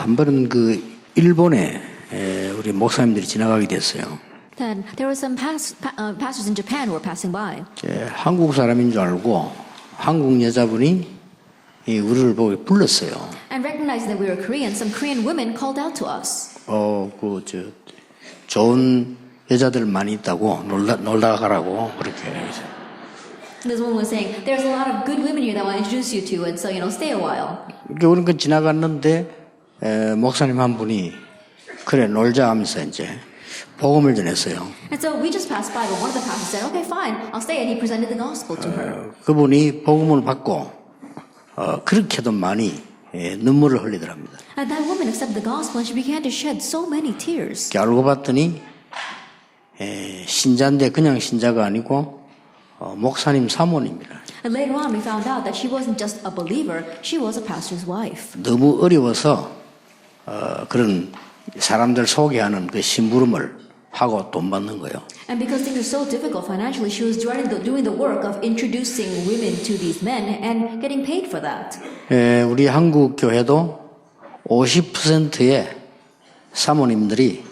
한 번은 그 일본에 우리 목사님들이 지나가게 됐어요. Then there were some pastors in Japan who were passing by. 한국 사람인 줄 알고 한국 여자분이 우리를 보고 불렀어요. And recognizing that we were Korean, some Korean women called out to us. 좋은 여자들 많이 있다고 놀다가 가라고 그렇게. This woman was saying, "There's a lot of good women here that I want to introduce you to, and so stay a while." 우리는 그 지나갔는데 목사님 한 분이 그래 놀자 하면서 이제 복음을 전했어요. And so we just passed by, but one of the pastors said, "Okay, fine, I'll stay," and he presented the gospel to her. 그분이 복음을 받고 그렇게도 많이 눈물을 흘리더랍니다. And that woman accepted the gospel, and she began to shed so many tears. 알고 봤더니 신자인데 그냥 신자가 아니고 목사님 사모님이라. And later on, we found out that she wasn't just a believer; she was a pastor's wife. 너무 어려워서 그런 사람들 소개하는 그 심부름을 하고 돈 받는 거예요. And because things are so difficult financially, she was doing the work of introducing women to these men and getting paid for that. 우리 한국 교회도 50%의 사모님들이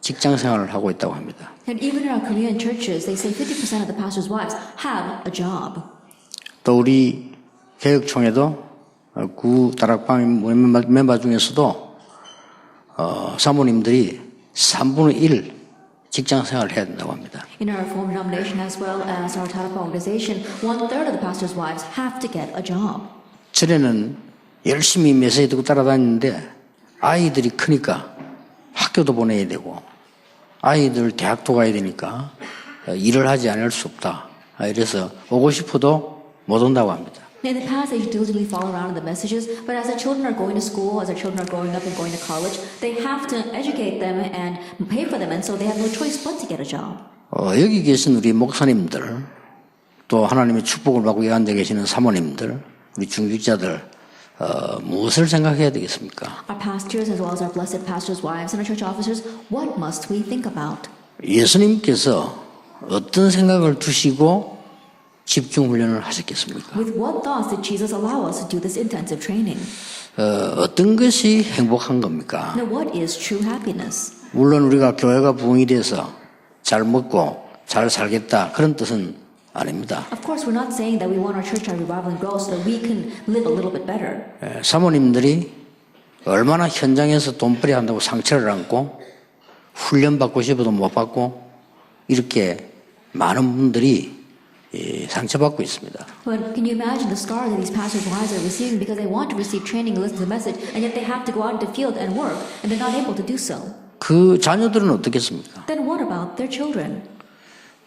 직장 생활을 하고 있다고 합니다. And even in our Korean churches, they say 50% of the pastors' wives have a job. 또 우리 개혁총회도 구 다락방 멤버 중에서도 사모님들이 3분의 1 직장 생활을 해야 된다고 합니다. In our Reformed denomination as well as our Tarapa organization, 1/3 of the pastors' wives have to get a job. 전에는 열심히 메시지 듣고 따라다니는데 아이들이 크니까 학교도 보내야 되고 아이들 대학도 가야 되니까 일을 하지 않을 수 없다. 이래서 오고 싶어도 못 온다고 합니다. In the past, they diligently follow around the messages, but as the children are going to school, as their children are growing up and going to college, they have to educate them and pay for them, and so they have no choice but to get a job. 여기 계신 우리 목사님들, 또 하나님의 축복을 받고 이 앉아 계시는 사모님들, 우리 중직자들, 무엇을 생각해야 되겠습니까? Our pastors, as well as our blessed pastors' wives and our church officers, what must we think about? 예수님께서 어떤 생각을 두시고 집중 훈련을 하셨겠습니까? With what thoughts did Jesus allow us to do this intensive training? 어떤 것이 행복한 겁니까? Now, what is true happiness? 물론 우리가 교회가 부흥이 돼서 잘 먹고 잘 살겠다 그런 뜻은 아닙니다. Of course, we're not saying that we want our church, our revival, and grow so that we can live a little bit better. 사모님들이 얼마나 현장에서 돈벌이 한다고 상처를 안고 훈련받고 싶어도 못 받고 이렇게 많은 분들이 상처받고 있습니다. But can you imagine the scars that these pastors' wives are receiving because they want to receive training and listen to the message, and yet they have to go out into the field and work, and they're not able to do so? 그 자녀들은 어떻겠습니까? Then what about their children?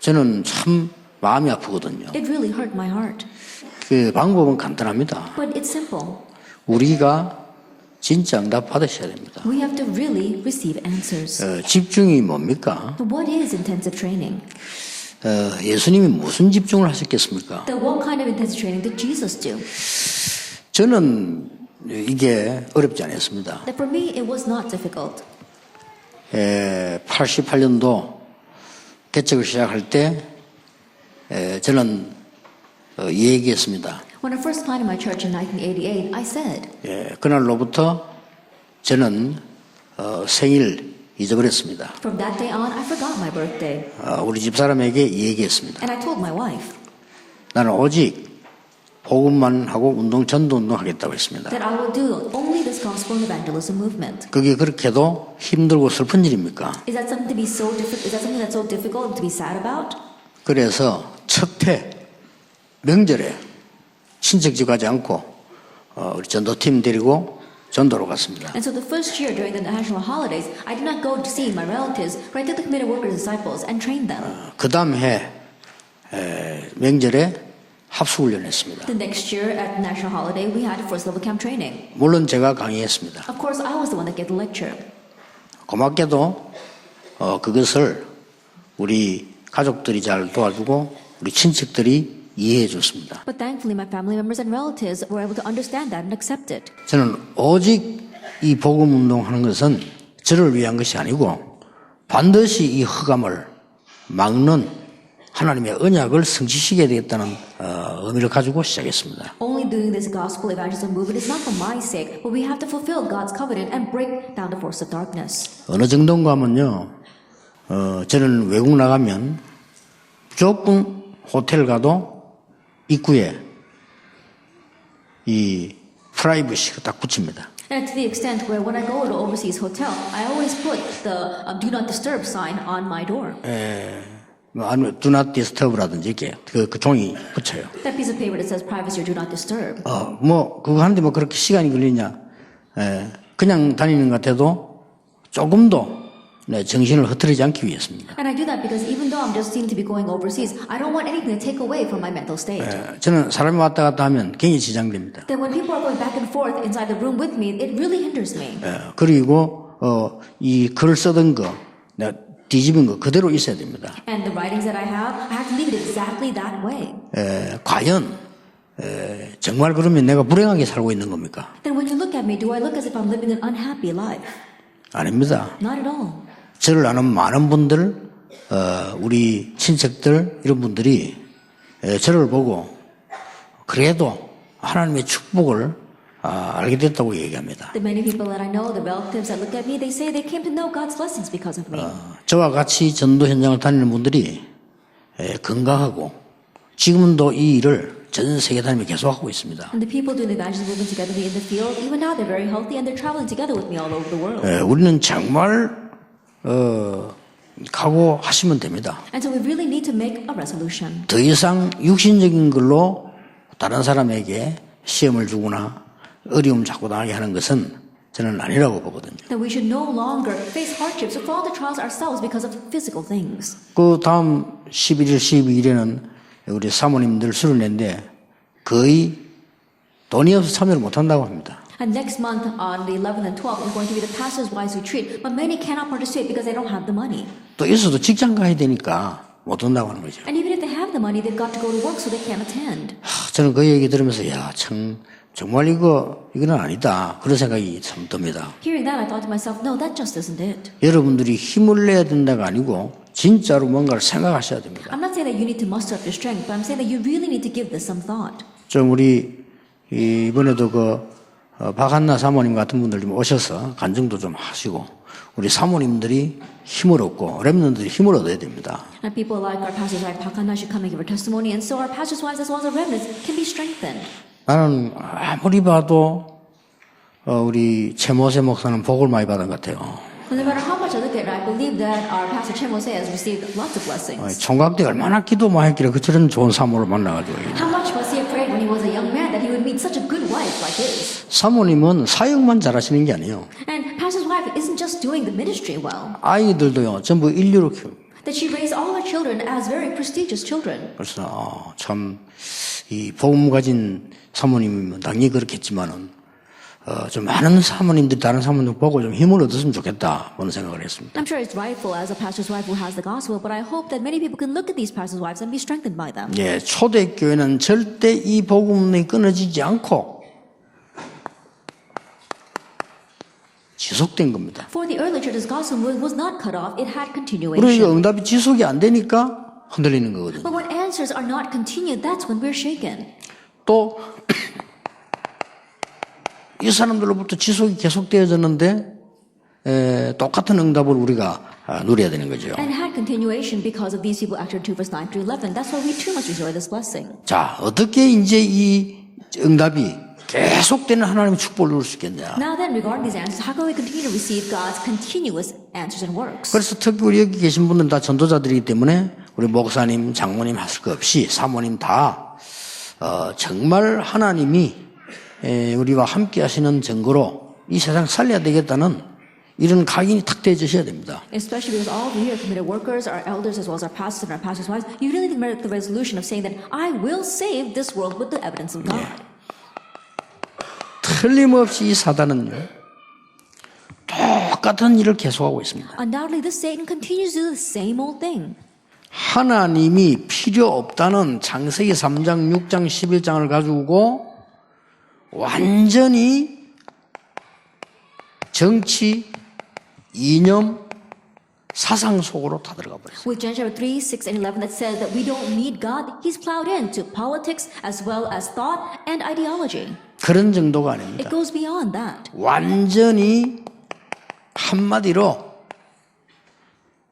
저는 참 마음이 아프거든요. It really hurt my heart. 그 방법은 간단합니다. But it's simple. 우리가 진짜 응답 받으셔야 됩니다. We have to really receive answers. 집중이 뭡니까? What is intensive training? 예수님이 무슨 집중을 하셨겠습니까? Then what kind of intensive training did Jesus do? 저는 이게 어렵지 않았습니다. That for me, it was not difficult. 88년도 개척을 시작할 때 저는 얘기했습니다. When I first planted my church in 1988, I said, 그날로부터 저는 생일 잊어버렸습니다. from that day on, I forgot my birthday. 우리 집사람에게 얘기했습니다. And I told my wife 나는 오직 복음만 하고 전도 운동 하겠다고 했습니다. that I will do only this gospel and evangelism movement. 그게 그렇게도 힘들고 슬픈 일입니까? Is that something to be so difficult? Is that something that's so difficult and to be sad about? 그래서 첫해 명절에 친척집 가지 않고 우리 전도팀 데리고 전도로 갔습니다. And so the first year during the national holidays, I did not go to see my relatives, but I took the committed workers disciples and trained them. 그 다음 해 명절에 합수훈련했습니다. The next year at the national holiday, we had first level camp training. 물론 제가 강의했습니다. Of course, I was the one that gave the lecture. 고맙게도 그것을 우리 가족들이 잘 도와주고 우리 친척들이 이해해 줬습니다. But thankfully, my family members and relatives were able to understand that and accept it. 저는 오직 이 복음 운동하는 것은 저를 위한 것이 아니고 반드시 이 흑암을 막는 하나님의 언약을 성취시켜야 되겠다는 의미를 가지고 시작했습니다. Only doing this gospel evangelism movement is not for my sake, but we have to fulfill God's covenant and break down the force of darkness. 어느 정도인가 하면요, 저는 외국 나가면 무조건 호텔 가도 입구에 이 프라이버시가 딱 붙입니다. And to the extent where when I go to overseas hotel, I always put the do not disturb sign on my door. 아니면 do not disturb라든지 이렇게 그 종이 붙여요. That piece of paper that says privacy or do not disturb. 그거 하는데 뭐 그렇게 시간이 걸리냐? 그냥 다니는 것 같아도 조금도 정신을 흐트리지 않기 위해서입니다. And I do that because even though I'm just seem to be going overseas, I don't want anything to take away from my mental state. 저는 사람이 왔다 갔다 하면 굉장히 지장됩니다. Then when people are going back and forth inside the room with me, it really hinders me. 그리고 이 글을 쓰던 거, 내가 뒤집은 거 그대로 있어야 됩니다. And the writings that I have to leave it exactly that way. 과연 정말 그러면 내가 불행하게 살고 있는 겁니까? Then when you look at me, do I look as if I'm living an unhappy life? 아닙니다. Not at all. 저를 아는 많은 분들, 우리 친척들 이런 분들이 저를 보고 그래도 하나님의 축복을 알게 됐다고 얘기합니다. The many people that I know, the relatives that look at me, they say they came to know God's blessings because of me. 저와 같이 전도 현장을 다니는 분들이 건강하고 지금도 이 일을 전 세계 다니며 계속하고 있습니다. And the people doing the evangelism movement together with me in the field, even now they're very healthy and they're traveling together with me all over the world. 우리는 정말 각오하시면 됩니다. And so we really need to make a resolution. 더 이상 육신적인 걸로 다른 사람에게 시험을 주거나 어려움 잡고 당하게 하는 것은 저는 아니라고 보거든요. That we should no longer face hardships or fall into trials ourselves because of physical things. 그 다음 11일, 12일에는 우리 사모님들 수련회인데 거의 돈이 없어 참여를 못한다고 합니다. And next month on the 11th and 12th is going to be the Pastors' Wives Retreat, but many cannot participate because they don't have the money. 또 있어도 직장 가야 되니까 못 온다고 하는 거죠. And even if they have the money, they've got to go to work, so they can't attend. 저는 그 얘기 들으면서 정말 이거는 아니다. 그런 생각이 참 듭니다. Hearing that, I thought to myself, no, that just isn't it. 여러분들이 힘을 내야 된다가 아니고 진짜로 뭔가를 생각하셔야 됩니다. I'm not saying that you need to muster up your strength, but I'm saying that you really need to give this some thought. 좀 우리 이번에도 박한나 사모님 같은 분들 좀 오셔서 간증도 좀 하시고 우리 사모님들이 힘을 얻고 렘넌트들이 힘을 얻어야 됩니다. And people like our pastor's wife Pakana should come and give her testimony, and so our pastor's wives as well as our remnants can be strengthened. 나는 아무리 봐도 우리 최모세 목사는 복을 많이 받은 것 같아요. No matter how much I look at it, I believe that our pastor Chen Mose has received lots of blessings. 총각 때 얼마나 기도만 했길래 그처럼 좋은 사모를 만나가지고. How much was he afraid when he was a young man that he would meet such a good wife like his? 사모님은 사역만 잘하시는 게 아니에요. And pastor's wife isn't just doing the ministry well. 아이들도요 전부 인류로 키웁니다. That she raised all her children as very prestigious children. 그래서 참 이 복음 가진 사모님이면 당연히 그렇겠지만은 좀 많은 사모님들이 다른 사모님들 보고 좀 힘을 얻었으면 좋겠다 그런 생각을 했습니다. I'm sure it's rightful as a pastor's wife who has the gospel, but I hope that many people can look at these pastor's wives and be strengthened by them. 예, 초대교회는 절대 이 복음이 끊어지지 않고 지속된 겁니다. For the early church's gospel movement was not cut off; it had 그러니까 continuation. 응답이 지속이 안 되니까 흔들리는 거거든요. But when answers are not continued, that's when we're shaken. 또 이 사람들로부터 지속이 계속되어졌는데 똑같은 응답을 우리가 누려야 되는 거죠. And had continuation because of these people, Acts 2 verse 9 to 11. That's why we too must enjoy this blessing. 자, 어떻게 이제 이 응답이 계속되는 하나님의 축복을 누릴 수 있겠냐. Now then, regarding these answers, how can we continue to receive God's continuous answers and works? 그래서 특히 우리 여기 계신 분들은 다 전도자들이기 때문에 우리 목사님, 장모님 하실 거 없이 사모님 다 정말 하나님이 우리와 함께 하시는 증거로 이 세상 살려야 되겠다는 이런 각인이 탁 되어주셔야 됩니다. Especially because all of you here committed workers, our elders as well as our pastors and our pastors' wives, you really need to make the resolution of saying that I will save this world with the evidence of God. 틀림없이 이 사단은요 똑같은 일을 계속하고 있습니다. Undoubtedly, this Satan continues to do the same old thing. 하나님이 필요 없다는 창세기 3장, 6장, 11장을 가지고 완전히 정치, 이념, 사상 속으로 다 들어가 버렸어요. With John chapter 3, 6, and 11 that says that we don't need God, he's plowed into politics as well as thought and ideology. 그런 정도가 아닙니다. It goes beyond that. 완전히 한마디로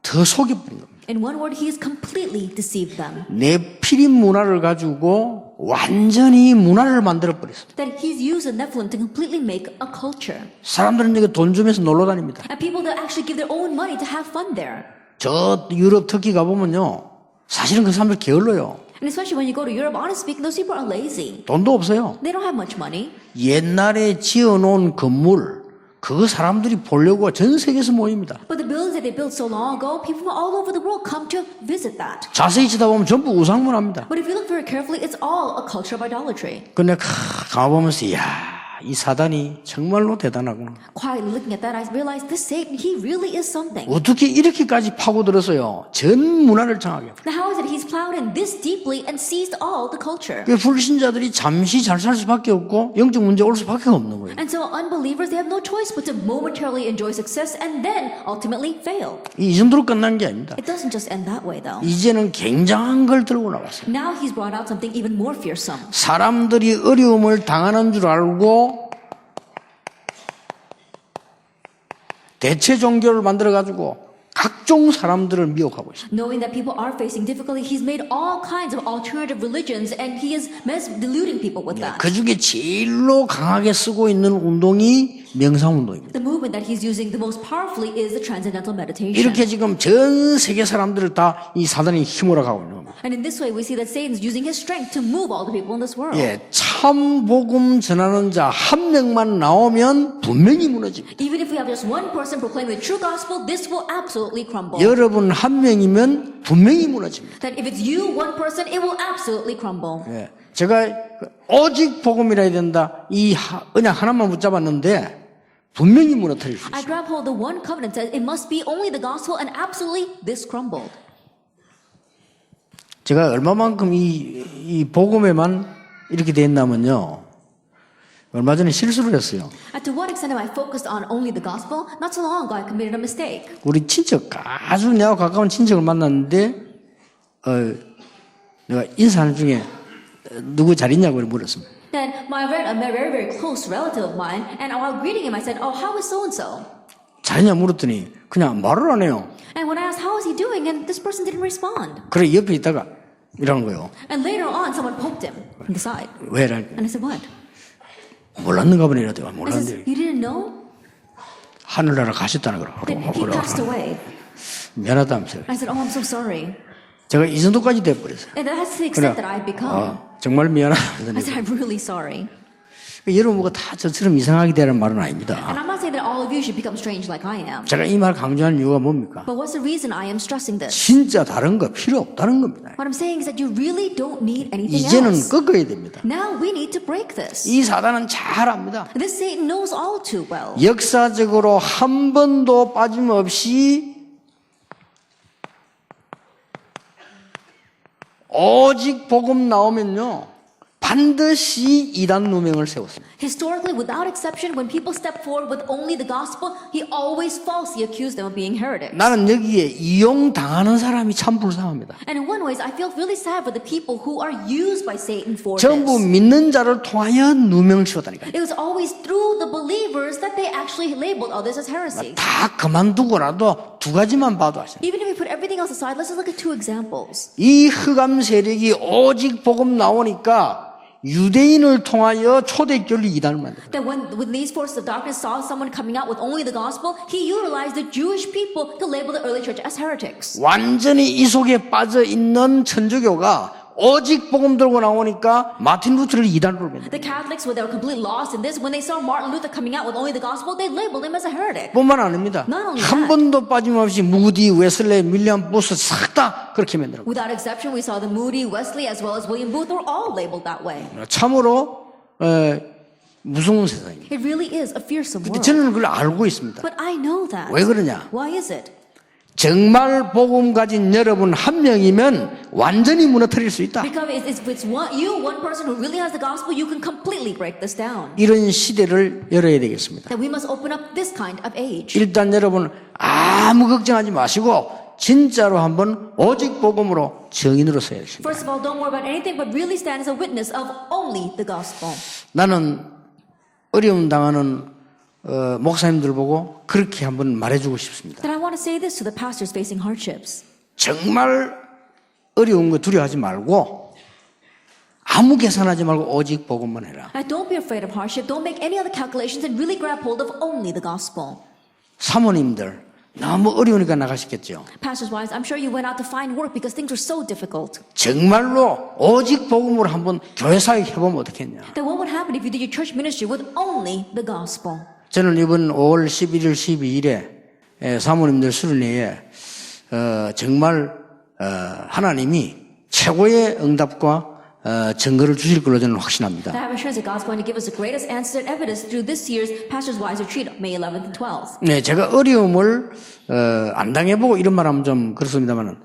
더 속여버린 겁니다. In one word, he has completely deceived them. 네피림 문화를 가지고 완전히 문화를 만들어버렸습니다. That he's used the Nephilim to completely make a culture. 사람들은 이거 돈 주면서 놀러 다닙니다. And people that actually give their own money to have fun there. 저 유럽 터키 가보면요. 사실은 그 사람들 게을러요. And especially when you go to Europe, honestly speaking, those people are lazy. 돈도 없어요. They don't have much money. 옛날에 지어놓은 건물 그 사람들이 보려고 전 세계에서 모입니다. But the buildings that they built so long ago, people from all over the world come to visit that. 자세히 쳐다보면 전부 우상문화입니다. But if you look very carefully, it's all a culture of idolatry. 근데 가보면서 이야 이 사단이 정말로 대단하구나. Quietly looking at that, I realized this Satan, he really is something. 어떻게 이렇게까지 파고들어서요. 전 문화를 장악해요. Now how is it he's plowed in this deeply and seized all the culture? 그 불신자들이 잠시 잘 살 수밖에 없고 영적 문제 올 수밖에 없는 거예요. And so unbelievers, they have no choice but to momentarily enjoy success and then ultimately fail. 이 정도로 끝난 게 아닙니다. It doesn't just end that way though. 이제는 굉장한 걸 들고 나왔어요. Now he's brought out something even more fearsome. 사람들이 어려움을 당하는 줄 알고 대체 종교를 만들어가지고 각종 사람들을 미혹하고 있습니다. Knowing that people are facing difficulty, he's made all kinds of alternative religions and he is deluding people with that. 그 중에 제일로 강하게 쓰고 있는 운동이 명상운동입니다. The movement that he's using the most powerfully is the transcendental meditation. 이렇게 지금 전 세계 사람들을 다 이 사단이 힘으로 가고 있는 겁니다. And in this way we see that Satan's using his strength to move all the people in this world. 예, 참 복음 전하는 자 한 명만 나오면 분명히 무너집니다. Even if we have just one person proclaiming the true gospel, this will absolutely crumble. 여러분 한 명이면 분명히 무너집니다. That if it's you, one person, it will absolutely crumble. 예, 제가 오직 복음이라 해야 된다. 이 언약 하나만 붙잡았는데 분명히 무너뜨릴 수 I 있어요. grab hold of the one covenant says it must be only the gospel and absolutely this crumbled. 제가 얼마만큼 이 복음에만 이렇게 돼 있냐면요. 얼마 전에 실수를 했어요. And to what extent am I focused on only the gospel? Not so long ago I committed a mistake. 우리 친척 아주 내가 가까운 친척을 만났는데 내가 인사하는 중에 누구 잘 있냐고 물었습니다. Then a very, very close relative of mine, and while greeting him, I said, "Oh, how is so and so?" 잘 있냐 물었더니 그냥 말을 안 해요. And when I asked how is he doing, and this person didn't respond. 그래 옆에 있다가 이러는 거예요. And later on, someone poked him from the side, 왜라? and I said, "What?" 몰랐는가 보네 이러더니 I said, 몰랐는데 "You didn't know 하늘나라 가셨다는 that 거라. he passed away?" 미안하다면서요. I said, "Oh, I'm so sorry." 제가 이 정도까지 돼버렸어요. And that's the extent that I've become. 정말 I 미안하다. said, "I'm really sorry." 여러분 뭐가 다 저처럼 이상하게 되라는 말은 And 아닙니다. I'm not saying that all of you should become strange like I am. 제가 이 말 강조하는 이유가 뭡니까? But what's the reason I am stressing this? 진짜 다른 거 필요 없다는 겁니다. What I'm saying is that you really don't need anything 이제는 else. 꺾어야 됩니다. Now we need to break this. 이 사단은 잘 압니다. This Satan knows all too well. 역사적으로 한 번도 빠짐없이 오직 복음 나오면요 반드시 이단 누명을 세웠습니다. Historically, without exception, when people step forward with only the gospel, he always falsely accused them of being heretics. 나는 여기에 이용당하는 사람이 참 불쌍합니다. And in one way, I feel really sad for the people who are used by Satan for 전부 this. 믿는 자를 통하여 누명을 씌웠다니까요. It was always through the believers that they actually labeled others as heresy. 다 그만두고라도 두 가지만 봐도 아시죠. Even if we put everything else aside, let's just look at two examples. 이 흑암 세력이 오직 복음 나오니까 유대인을 통하여 초대교를 이단을 만들어요. That when these forces of darkness saw someone coming out with only the gospel, he utilized the Jewish people to label the early church as heretics. 완전히 이 속에 빠져 있는 천주교가 오직 복음 들고 나오니까 마틴 루터를 이단으로 만들어요. The Catholics, when they were completely lost in this, when they saw Martin Luther coming out with only the gospel, they labeled him as a heretic. 뿐만 아닙니다. Not only 한 that. 번도 빠짐없이 무디, 웨슬레, 밀리엄 부스 싹 다 그렇게 만들어요. Without exception, we saw the Moody, Wesley, as well as William Booth were all labeled that way. 참으로 무서운 세상입니다. It really is a fearsome world. 저는 그걸 알고 있습니다. But I know that. 왜 그러냐? Why is it? 정말 복음 가진 여러분 한 명이면 완전히 무너뜨릴 수 있다. Because it's one person who really has the gospel, you can completely break this down. 이런 시대를 열어야 되겠습니다. That we must open up this kind of age. 일단 여러분 아무 걱정하지 마시고 진짜로 한번 오직 복음으로 증인으로 서야 됩니다. First of all, don't worry about anything, but really stand as a witness of only the gospel. 나는 어려움 당하는 목사님들 보고 그렇게 한번 말해주고 싶습니다. That I want to say this to the pastors facing hardships. 정말 어려운 거 두려워하지 말고 아무 계산하지 말고 오직 복음만 해라. Now, don't be afraid of hardship. Don't make any other calculations and really grab hold of only the gospel. 사모님들 너무 어려우니까 나가시겠죠. Pastors' wives, I'm sure you went out to find work because things were so difficult. 정말로 오직 복음으로 한번 교회 사역 해보면 어떻겠냐. Then what would happen if you did your church ministry with only the gospel? 저는 이번 5월 11일, 12일에 사모님들 수련회에 정말 하나님이 최고의 응답과 증거를 주실 걸로 저는 확신합니다. I have assurance that God's going to give us the greatest answer and evidence through this year's Pastors' Wives Retreat, May 11th and 12th. 네, 제가 어려움을 안 당해보고 이런 말하면 좀 그렇습니다만은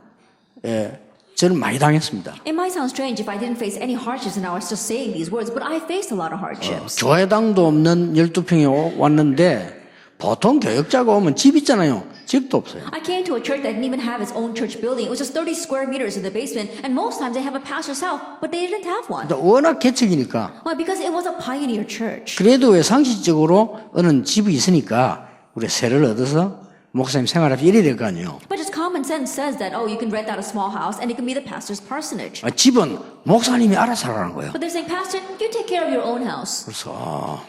저는 많이 당했습니다. It might sound strange if I didn't face any hardships and I was just saying these words, but I faced a lot of hardships. 교회당도 없는 12평에 왔는데 보통 교역자가 오면 집 있잖아요. 집도 없어요. I came to a church that didn't even have its own church building. It was just 30 square meters in the basement, and most times they have a pastor's house, but they didn't have one. 워낙 개척이니까. Why? Because it was a pioneer church. 그래도 왜 상식적으로 어느 집이 있으니까 우리 세를 얻어서 목사님 생활하기 이래야 될 거 아니에요. But just common sense says that, oh, you can rent out a small house and it can be the pastor's parsonage. 집은 목사님이 알아서 하라는 거예요. But they're saying, Pastor, you take care of your own house. 그래서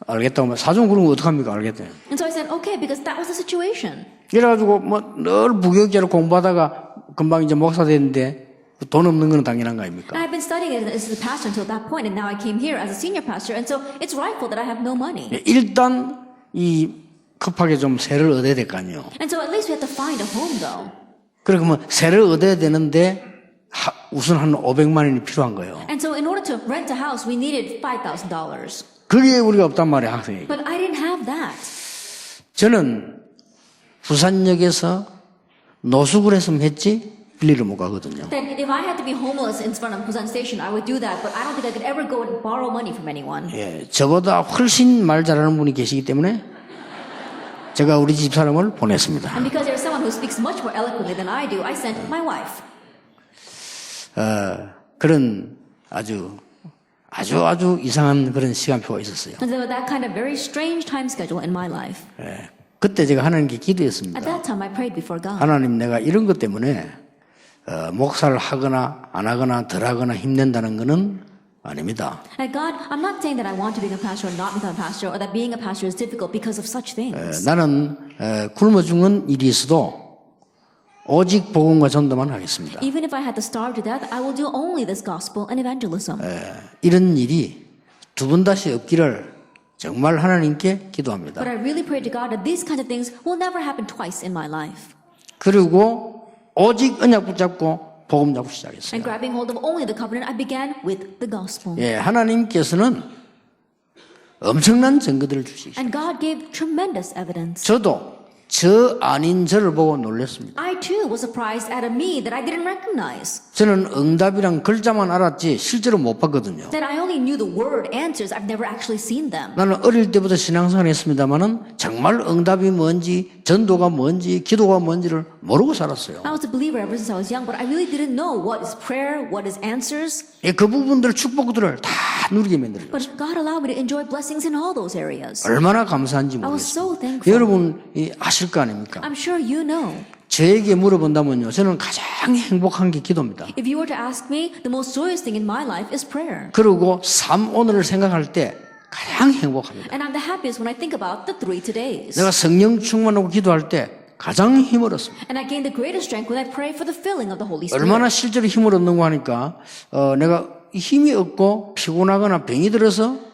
알겠다고 사정 그런 거 어떡합니까? 알겠대요. And so I said, okay, because that was the situation. 이래가지고 뭐 늘 부교육자로 공부하다가 금방 이제 목사 됐는데 돈 없는 건 당연한 거 아닙니까? And I've been studying as a pastor until that point, and now I came here as a senior pastor, and so it's rightful that I have no money. 일단 이 급하게 좀 세를 얻어야 될 거 아니에요. And so at least we have to find a home, though. 그러면 세를 얻어야 되는데 우선 한 500만 원이 필요한 거예요. And so in order to rent a house, we needed $5,000. 그게 우리가 없단 말이에요, 학생이. But I didn't have that. 저는 부산역에서 노숙을 했으면 했지 빌리러 못 가거든요. That if I had to be homeless in front of Busan Station, I would do that. But I don't think I could ever go and borrow money from anyone. 예, 저보다 훨씬 말 잘하는 분이 계시기 때문에 제가 우리 집 사람을 보냈습니다. And because there's someone who speaks much more eloquently than I do, I sent my wife. 그런 아주 이상한 그런 시간표가 있었어요. And there was that kind of very strange time schedule in my life. 예, 그때 제가 하나님께 기도했습니다. At that time, I prayed before God. 하나님, 내가 이런 것 때문에 목사를 하거나 안 하거나 덜 하거나 힘낸다는 것은 아닙니다. And God, I'm not saying that I want to become a pastor or not become a pastor, or that being a pastor is difficult because of such things. 나는 굶어 죽는 일이 있어도 오직 복음과 전도만 하겠습니다. Even if I had to starve to death, I will do only this gospel and evangelism. 이런 일이 두 번 다시 없기를 정말 하나님께 기도합니다. But I really pray to God that these kinds of things will never happen twice in my life. 그리고 오직 언약 붙잡고 복음 잡고 시작했어요. And grabbing hold of only the covenant, I began with the gospel. 예, 하나님께서는 엄청난 증거들을 주시죠. And God gave tremendous evidence. 저도 저 아닌 저를 보고 놀랐습니다. I too was surprised at a me that I didn't recognize. 저는 응답이란 글자만 알았지 실제로 못 봤거든요. That I only knew the word answers. I've never actually seen them. 나는 어릴 때부터 신앙생활을 했습니다마는 정말 응답이 뭔지 전도가 뭔지 기도가 뭔지를 모르고 살았어요. I was a believer ever since I was young, but I really didn't know what is prayer, what is answers. 예, 그 부분들 축복들을 다 누리게 만들어요. But God allowed me to enjoy blessings in all those areas. 얼마나 감사한지 I was 모르겠어요. so thankful. 여러분 아실 거 아닙니까? I'm sure you know. 저에게 물어본다면요, 저는 가장 행복한 게 기도입니다. If you were to ask me, the most joyous thing in my life is prayer. 그리고 삶 오늘을 생각할 때 가장 행복합니다. And I'm the happiest when I think about the 3 todays. 내가 성령 충만하고 기도할 때 가장 힘을 얻습니다. And I gain the greatest strength when I pray for the filling of the Holy Spirit. 얼마나 실제로 힘을 얻는고 하니까 내가 힘이 없고 피곤하거나 병이 들어서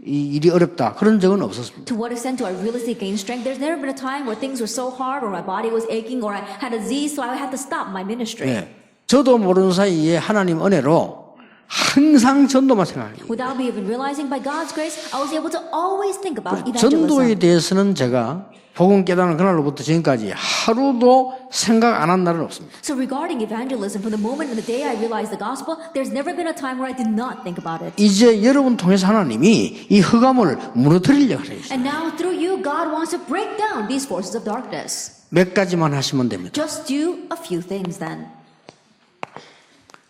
이 일이 어렵다 그런 적은 없었습니다. To what extent do I realistically gain strength? There's never been a time where things were so hard or my body was aching or I had a disease so I had to stop my ministry. 예, 저도 모르는 사이에 하나님 은혜로 항상 전도만 생각해요. Without me even realizing, by God's grace, I was able to always think about 전도에 evangelism. 대해서는 제가 복음 깨닫는 그날로부터 지금까지 하루도 생각 안 한 날은 없습니다. So regarding evangelism, from the moment and the day I realized the gospel, there's never been a time where I did not think about it. 이제 여러분 통해서 하나님이 이 흑암을 무너뜨리려고 해요. And now through you, God wants to break down these forces of darkness. 몇 가지만 하시면 됩니다. Just do a few things then.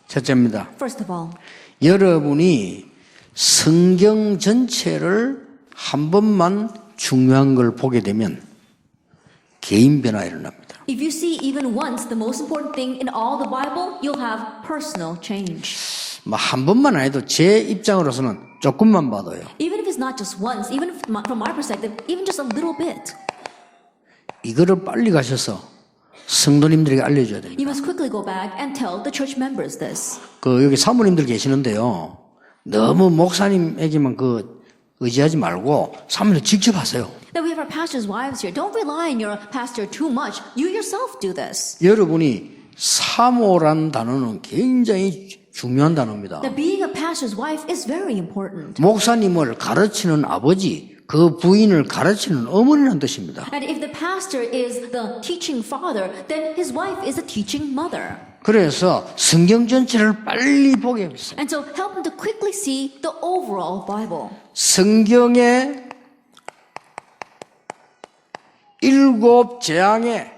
첫째입니다. First of all, 여러분이 성경 전체를 한 번만 중요한 걸 보게 되면 개인 변화 일어납니다. if you see even once the most important thing in all the Bible, you'll have personal change. 뭐 한 번만 안 해도 제 입장으로서는 조금만 봐도요. Even if it's not just once, even from my perspective, even just a little bit. 이거를 빨리 가셔서 성도님들에게 알려줘야 됩니다. You must quickly go back and tell the church members this. 그 여기 사모님들 계시는데요. 너무 목사님에게만 의지하지 말고 사모님 직접 하세요. That we have our pastors' wives here. Don't rely on your pastor too much. You yourself do this. 여러분이 사모란 단어는 굉장히 중요한 단어입니다. That being a pastor's wife is very important. 목사님을 가르치는 아버지, 그 부인을 가르치는 어머니라는 뜻입니다. And if the pastor is the teaching father, then his wife is a teaching mother. 그래서 성경 전체를 빨리 보게 했어요. And so help them to quickly see the overall Bible. 성경의 7 재앙의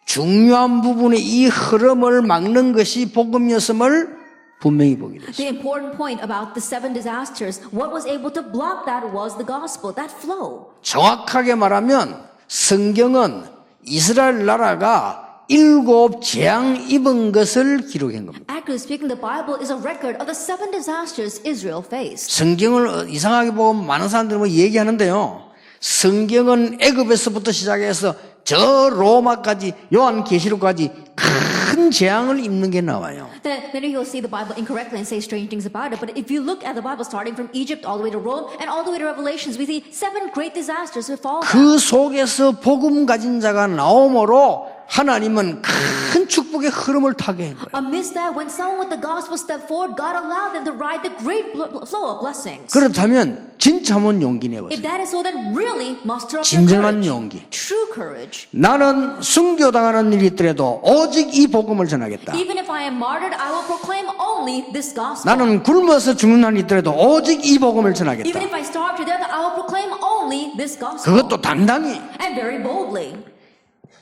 중요한 부분의 이 흐름을 막는 것이 복음이었음을 분명히 보게 됐어요. The important point about the 7 disasters, what was able to block that was the gospel, that flow. 정확하게 말하면 성경은 이스라엘 나라가 7 재앙 입은 것을 기록한 겁니다. Accurately speaking, the Bible is a record of the 7 disasters Israel faced. 성경을 이상하게 보면 많은 사람들이 뭐 얘기하는데요. 성경은 애굽에서부터 시작해서 저 로마까지 요한계시록까지 큰 재앙을 입는 게 나와요. That many people see the Bible incorrectly and say strange things about it, but if you look at the Bible starting from Egypt all the way to Rome and all the way to Revelations, we see 7 great disasters befall them. 그 속에서 복음 가진 자가 나오므로 하나님은 큰 축복의 흐름을 타게 한 거예요. Amidst that, when someone with the gospel stepped forward, God allowed them to ride the great flow of blessings. 그렇다면 진짜 한번 용기 내보세요. If that is so, then really muster up your 진정한 courage. 용기. True courage. 나는 순교당하는 일이 있더라도 오직 이 복음을 전하겠다. Even if I am martyred, I will proclaim only this gospel. 나는 굶어서 죽는 날이 있더라도 오직 이 복음을 전하겠다. Even if I starve to death, I will proclaim only this gospel. 그것도 당당히. And very boldly.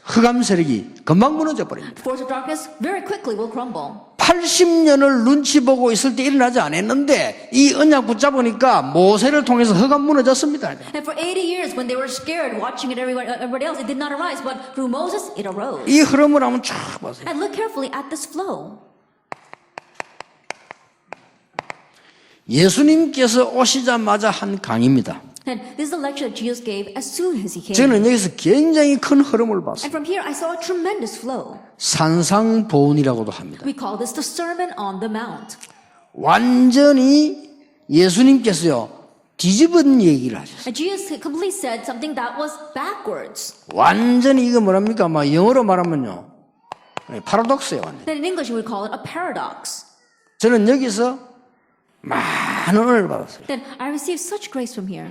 흑암 세력이 금방 무너져 버립니다. Force of darkness very quickly will crumble. 80년을 눈치 보고 있을 때 일어나지 않았는데 이 언약 붙잡으니까 모세를 통해서 흑암 무너졌습니다. And for 80 years, when they were scared, watching it everybody else, it did not arise. But through Moses, it arose. 이 흐름을 한번 쫙 보세요. And look carefully at this flow. 예수님께서 오시자마자 한 강의입니다. And this is the lecture that Jesus gave as soon as he came. 저는 여기서 굉장히 큰 흐름을 봤어요. And from here, I saw a tremendous flow. 산상보훈이라고도 합니다. We call this the Sermon on the Mount. 완전히 예수님께서요 뒤집은 얘기를 하셨어요. And Jesus completely said something that was backwards. 완전히 이거 뭐랍니까? 막 영어로 말하면요 파라독스예요. 완전. Then in English, we would call it a paradox. 저는 여기서 많은 은혜를 받았어요. Then I received such grace from here.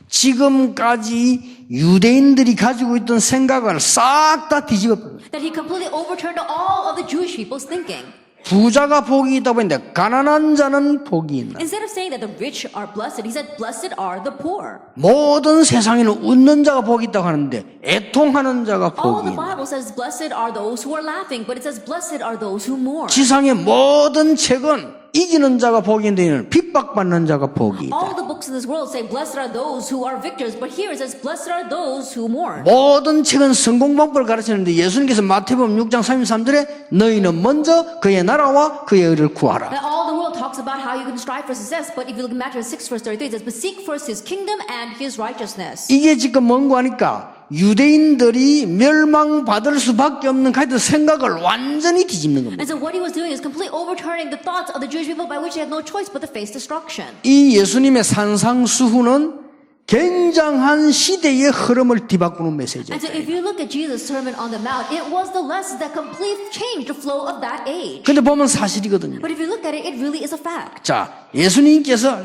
지금까지 유대인들이 가지고 있던 생각을 싹 다 뒤집어버려요. That he completely overturned all of the Jewish people's thinking. 부자가 복이 있다고 했는데 가난한 자는 복이 있나. Instead of saying that the rich are blessed, he said, blessed are the poor. 모든 세상에는 웃는 자가 복이 있다고 하는데 애통하는 자가 All 복이 the 있나. Bible says, blessed are those who are laughing, but it says, blessed are those who mourn. 지상의 모든 책은 이기는 자가 복이 있는데 핍박받는 자가 복이 All 있다. the books in this world say, blessed are those who are victors, but here it says, blessed are those who mourn. 모든 책은 성공 방법을 가르치는데 예수님께서 마태복음 6장 33절에 너희는 먼저 그의 나라와 그의 의를 구하라. And all the world talks about how you can strive for success, but if you look at Matthew 6 verse 33, it says, but seek first his kingdom and his righteousness. 이게 지금 뭔가 하니까 유대인들이 멸망받을 수밖에 없는 하여튼 생각을 완전히 뒤집는 겁니다. And so what he was doing is completely overturning the thoughts of the Jewish people by which they had no choice but to face destruction. 이 예수님의 산상수훈은 굉장한 시대의 흐름을 뒤바꾸는 메시지예요. And so if you look at Jesus' Sermon on the Mount, it was the lessons that completely changed the flow of that age. 근데 보면 사실이거든요. But if you look at it, it really is a fact. 자, 예수님께서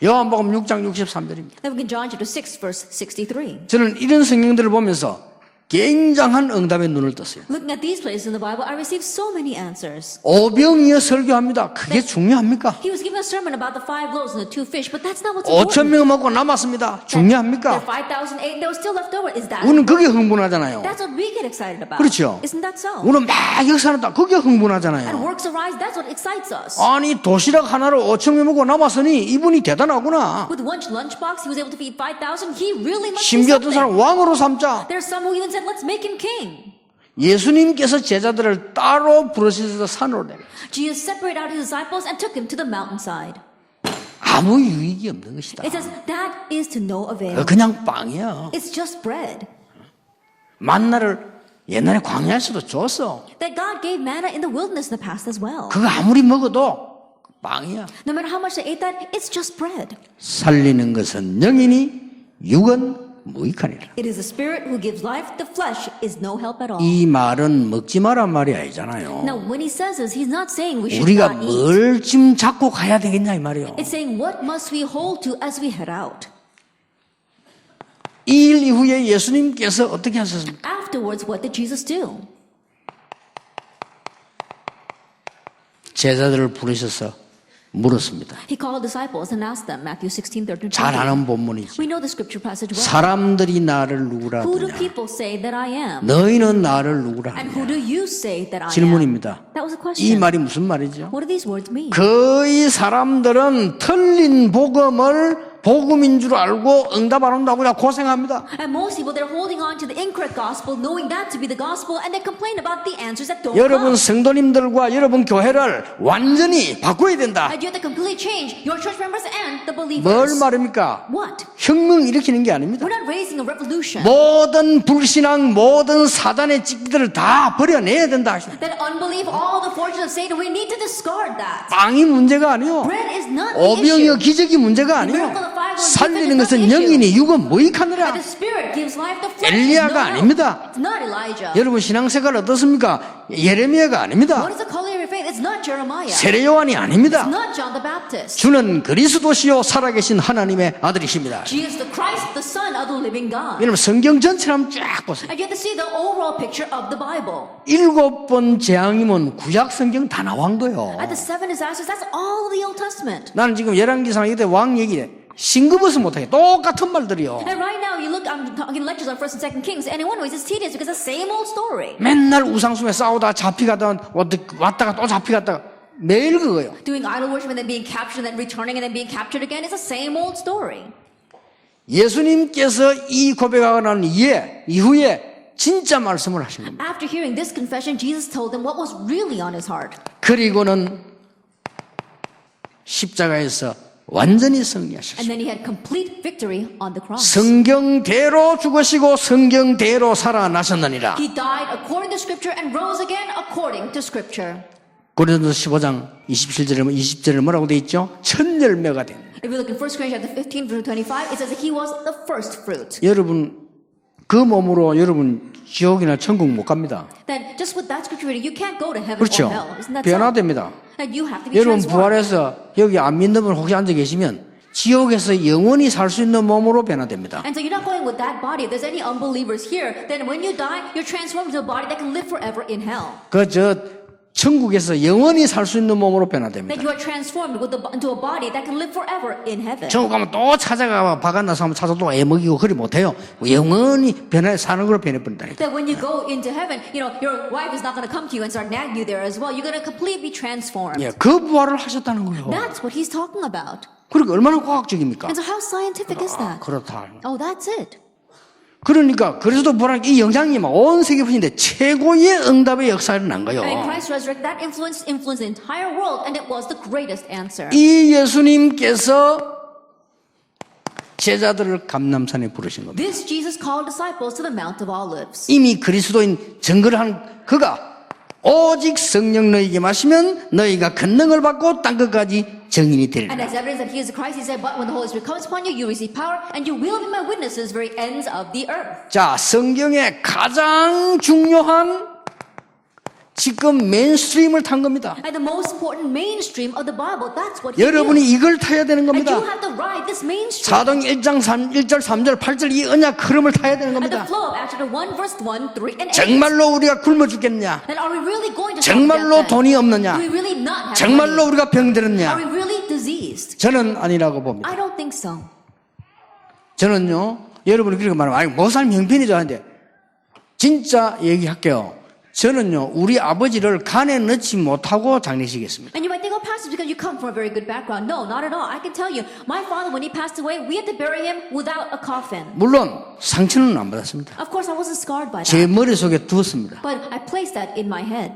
요한복음 6장 63절입니다. Then we can John chapter 6, verse 63. 저는 이런 성경들을 보면서 굉장한 응답의 눈을 떴어요. Looking at these places in the Bible, I received so many answers. 오병이어 설교합니다. 그게 중요합니까? He was giving a sermon about the 5 loaves and the 2 fish, but that's not what's 5천 important. 명 먹고 남았습니다. There 중요합니까? are 5,000 ate and there was still left over. Is that? 우리는 그게 흥분하잖아요. That's what we get excited about. 그렇죠. Isn't that so? 우리는 막 역사한다. 그게 And 흥분하잖아요. works arise, that's what excites us. 아니 도시락 하나로 5천 명 먹고 남았으니 이분이 대단하구나. With one lunchbox, he was able to feed 5,000. He really must be 심지어 어떤 something. 사람 왕으로 삼자. There's some who even said, let's make him king. 예수님께서 제자들을 따로 부르셔서 산으로 내려. Jesus separated out his disciples and took him to the mountainside. 아무 유익이 없는 것이다. It says, that is to no avail. 그냥 빵이야. It's just bread. 만나를 옛날에 광야에서도 줬어. That God gave manna in the wilderness in the past as well. 그거 아무리 먹어도 빵이야. No matter how much they ate that, it's just bread. 살리는 것은 영이니 육은 무익하니라. It is the spirit who gives life. The flesh is no help at all. 이 말은 먹지 마란 말이 아니잖아요. Now, when he says this, he's not saying we should 우리가 not eat. 뭘 지금 잡고 가야 되겠냐 이 말이에요. It's saying what must we hold to as we head out. 이 일 이후에 예수님께서 어떻게 하셨습니까? Afterwards, what did Jesus do? 제자들을 부르셔서 물었습니다. He called disciples and asked them, Matthew 16:13. 잘 아는 본문이죠. We know the scripture passage well. 사람들이 나를 누구라 Who do 하느냐? people say that I am? 너희는 나를 누구라 And 하느냐? who do you say that I am? 질문입니다. That was a 이 question. 말이 무슨 말이죠? What do these words mean? 거의 사람들은 틀린 복음인 줄 알고 응답 안 온다고 고생합니다. And most people, they're holding on to the incorrect gospel, knowing that to be the gospel, and they complain about the answers that don't 여러분 come. 성도님들과 여러분 교회를 완전히 바꿔야 된다. And you have to completely change your church members and the 뭘 believers. 말입니까? What? 혁명 일으키는 게 아닙니다. We're not raising a revolution. 모든 불신앙, 모든 사단의 찌기들을 다 버려내야 된다. That unbelief, all the fortunes of Satan, we need to discard that. 빵이 문제가 아니요. Bread is not the 오병이어 issue. 기적이 문제가 아니요. 살리는 것은 영이니 육은 무익하느라. The spirit gives life, the flesh is no 엘리야가 help. 아닙니다. It's not Elijah. 여러분 신앙생활 어떻습니까? 예레미야가 아닙니다. What is the calling of your faith? It's not Jeremiah. 세례 요한이 아닙니다. It's not John the Baptist. 주는 그리스도시요 살아계신 하나님의 아들이십니다. Jesus the Christ, the Son of the living God. 여러분 성경 전체를 한번 쫙 보세요. And you have to see the overall picture of the Bible. 7번 재앙이면 구약 성경 다 나온 거예요. At the 7 disasters, that's all of the Old Testament. 나는 지금 열왕기상 이때 왕 얘기해. 싱그버스 못하게 똑같은 말들이요. And right now, you look, I'm talking lectures on 1st and 2nd Kings, and in one way, it's tedious because it's the same old story. 맨날 우상숭에 싸우다 잡히가다 왔다가 또 잡히갔다가 매일 그거예요. Doing idol worship and then being captured and then returning and then being captured again, it's the same old story. 예수님께서 이 고백하고 난 이후에 진짜 말씀을 하신 겁니다. After hearing this confession, Jesus told them what was really on his heart. 그리고는 십자가에서 완전히 And 승리하셨습니다. then he had complete victory on the cross. 성경대로 죽으시고 성경대로 살아나셨느니라. He died according to Scripture and rose again according to Scripture. 고린도서 15장 20절에 뭐라고 돼 있죠? 첫 열매가 된. If you look in 1 Corinthians chapter 15, verse 25, it says that he was the first fruit. 여러분 그 몸으로 여러분 지옥이나 천국 못 갑니다. Then just with that scripture reading, you can't go to heaven 그렇죠? or hell. Isn't that so? 변화됩니다. And you have to be 여러분 transformed. 부활해서 여기 안 믿는 분 혹시 앉아 계시면 지옥에서 영원히 살 수 있는 몸으로 변화됩니다. And so you're not going with that body. If there's any unbelievers here, then when you die, you're transformed into a body that can live forever in hell. 천국에서 영원히 살 수 있는 몸으로 That 변화됩니다. you are transformed into a body that can live forever in heaven. 천국 가면 또 찾아가 바깥나서 한번 찾아 또 애먹이고 그리 못해요. 영원히 변해 사는 걸로 변해버린다. That when you go into heaven, your wife is not going to come to you and start nagging you there as well. You're going to completely be transformed. 예, 그 부활을 하셨다는 거예요. That's what he's talking about. 그러니까 얼마나 과학적입니까? And so how scientific is that? 그렇다. Oh, that's it. 그러니까 그리스도 부활 이 영향이 온 세계 분인데 최고의 응답의 역사를 난 거예요. And Christ resurrected, that influenced the entire world, and it was the greatest answer. 이 예수님께서 제자들을 감람산에 부르신 겁니다. This Jesus called disciples to the Mount of Olives. 이미 그리스도인 증거를 한 그가 오직 성령 너희에게 마시면 너희가 권능을 받고 땅끝까지 증인이 되리라. And as evidence that he is the Christ, he said, but when the Holy Spirit comes upon you, you receive power, and you will be my witnesses very ends of the earth. 자, 성경의 가장 중요한 지금 메인스트림을 탄 겁니다. And the most important mainstream of the Bible, that's what he 여러분이 knew. 이걸 타야 되는 And 겁니다. you have to ride this mainstream. 사도행 1장 1절 3절 8절 이 언약 흐름을 타야 되는 And the 겁니다. flow of Acts chapter 1, verse 1, 3, and 8. 정말로 우리가 굶어 죽겠냐? Then are we really going to 정말로 starve to death 돈이 then? 없느냐? Do we really not have 정말로 money? 우리가 Are 병들었냐? we really diseased? 저는 아니라고 봅니다. I don't think so. 저는요, 여러분이 그렇게 말하면, 아니, 뭐 삶 형편이죠 하는데, 진짜 얘기할게요. 저는요, 우리 아버지를 간에 넣지 못하고 장례식했습니다. And you might think, oh, Pastor, because you come from a very good background. No, not at all. I can tell you, my father, when he passed away, we had to bury him without a coffin. 물론, 상처는 안 받았습니다. Of course, I wasn't scarred by 제 that. 머릿속에 두었습니다. But I placed that in my head.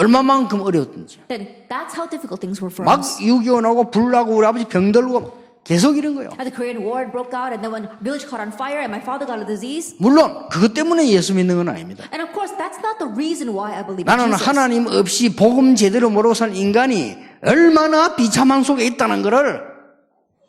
얼마만큼 어려웠던지. Then that's how difficult things were for 막 us. 6.25 나고 불나고 우리 아버지 병들고 계속 이런 거예요. As the Korean War broke out, and then when village caught on fire, and my father got a disease. 물론, 그것 때문에 예수 믿는 건 아닙니다. And of course, that's not the reason why I believe in 나는 Jesus. 하나님 없이 복음 제대로 모르고 산 인간이 얼마나 비참함 속에 있다는 것을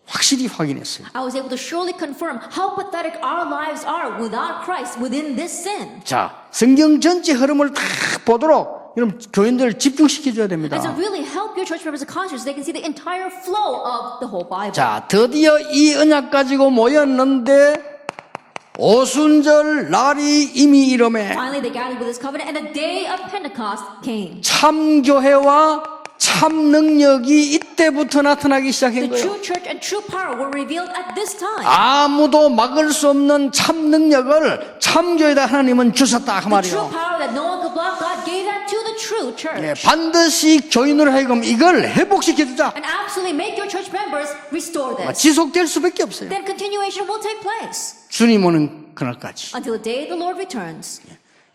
확실히 확인했어요. I was able to surely confirm how pathetic our lives are without Christ within this sin. 자, 성경 전체 흐름을 다 보도록 여러분 교인들 집중시켜줘야 됩니다. And to really help your church members of conscience, they can see the entire flow of the whole Bible. 자, 드디어 이 언약 가지고 모였는데 오순절 날이 이미 이름에 Finally, they gathered with this covenant, and the day of Pentecost came. 참교회와 참 능력이 이때부터 나타나기 시작한 The 거예요. true church and true power were revealed at this time. 아무도 막을 수 없는 참 능력을 참교회에다 하나님은 주셨다 그 The true 말이에요. power that no one could block, God gave that to the true church. 예, 반드시 교인으로 하여금 이걸 회복시켜주자. And absolutely make your church members restore this. 지속될 수밖에 없어요. Then continuation will take place 주님 오는 그날까지. until the day the Lord returns.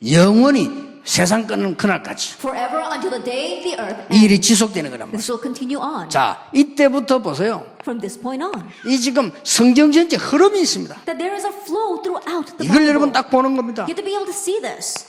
영원히 세상 끝는 그날까지. Forever until the day the earth 이 ends. 일이 지속되는 거란 말이에요. This will continue on. 자, 이때부터 보세요. From this point on. 이 지금 성경 전체 흐름이 있습니다. That there is a flow throughout the 이걸 Bible. 여러분 딱 보는 겁니다. You have to be able to see this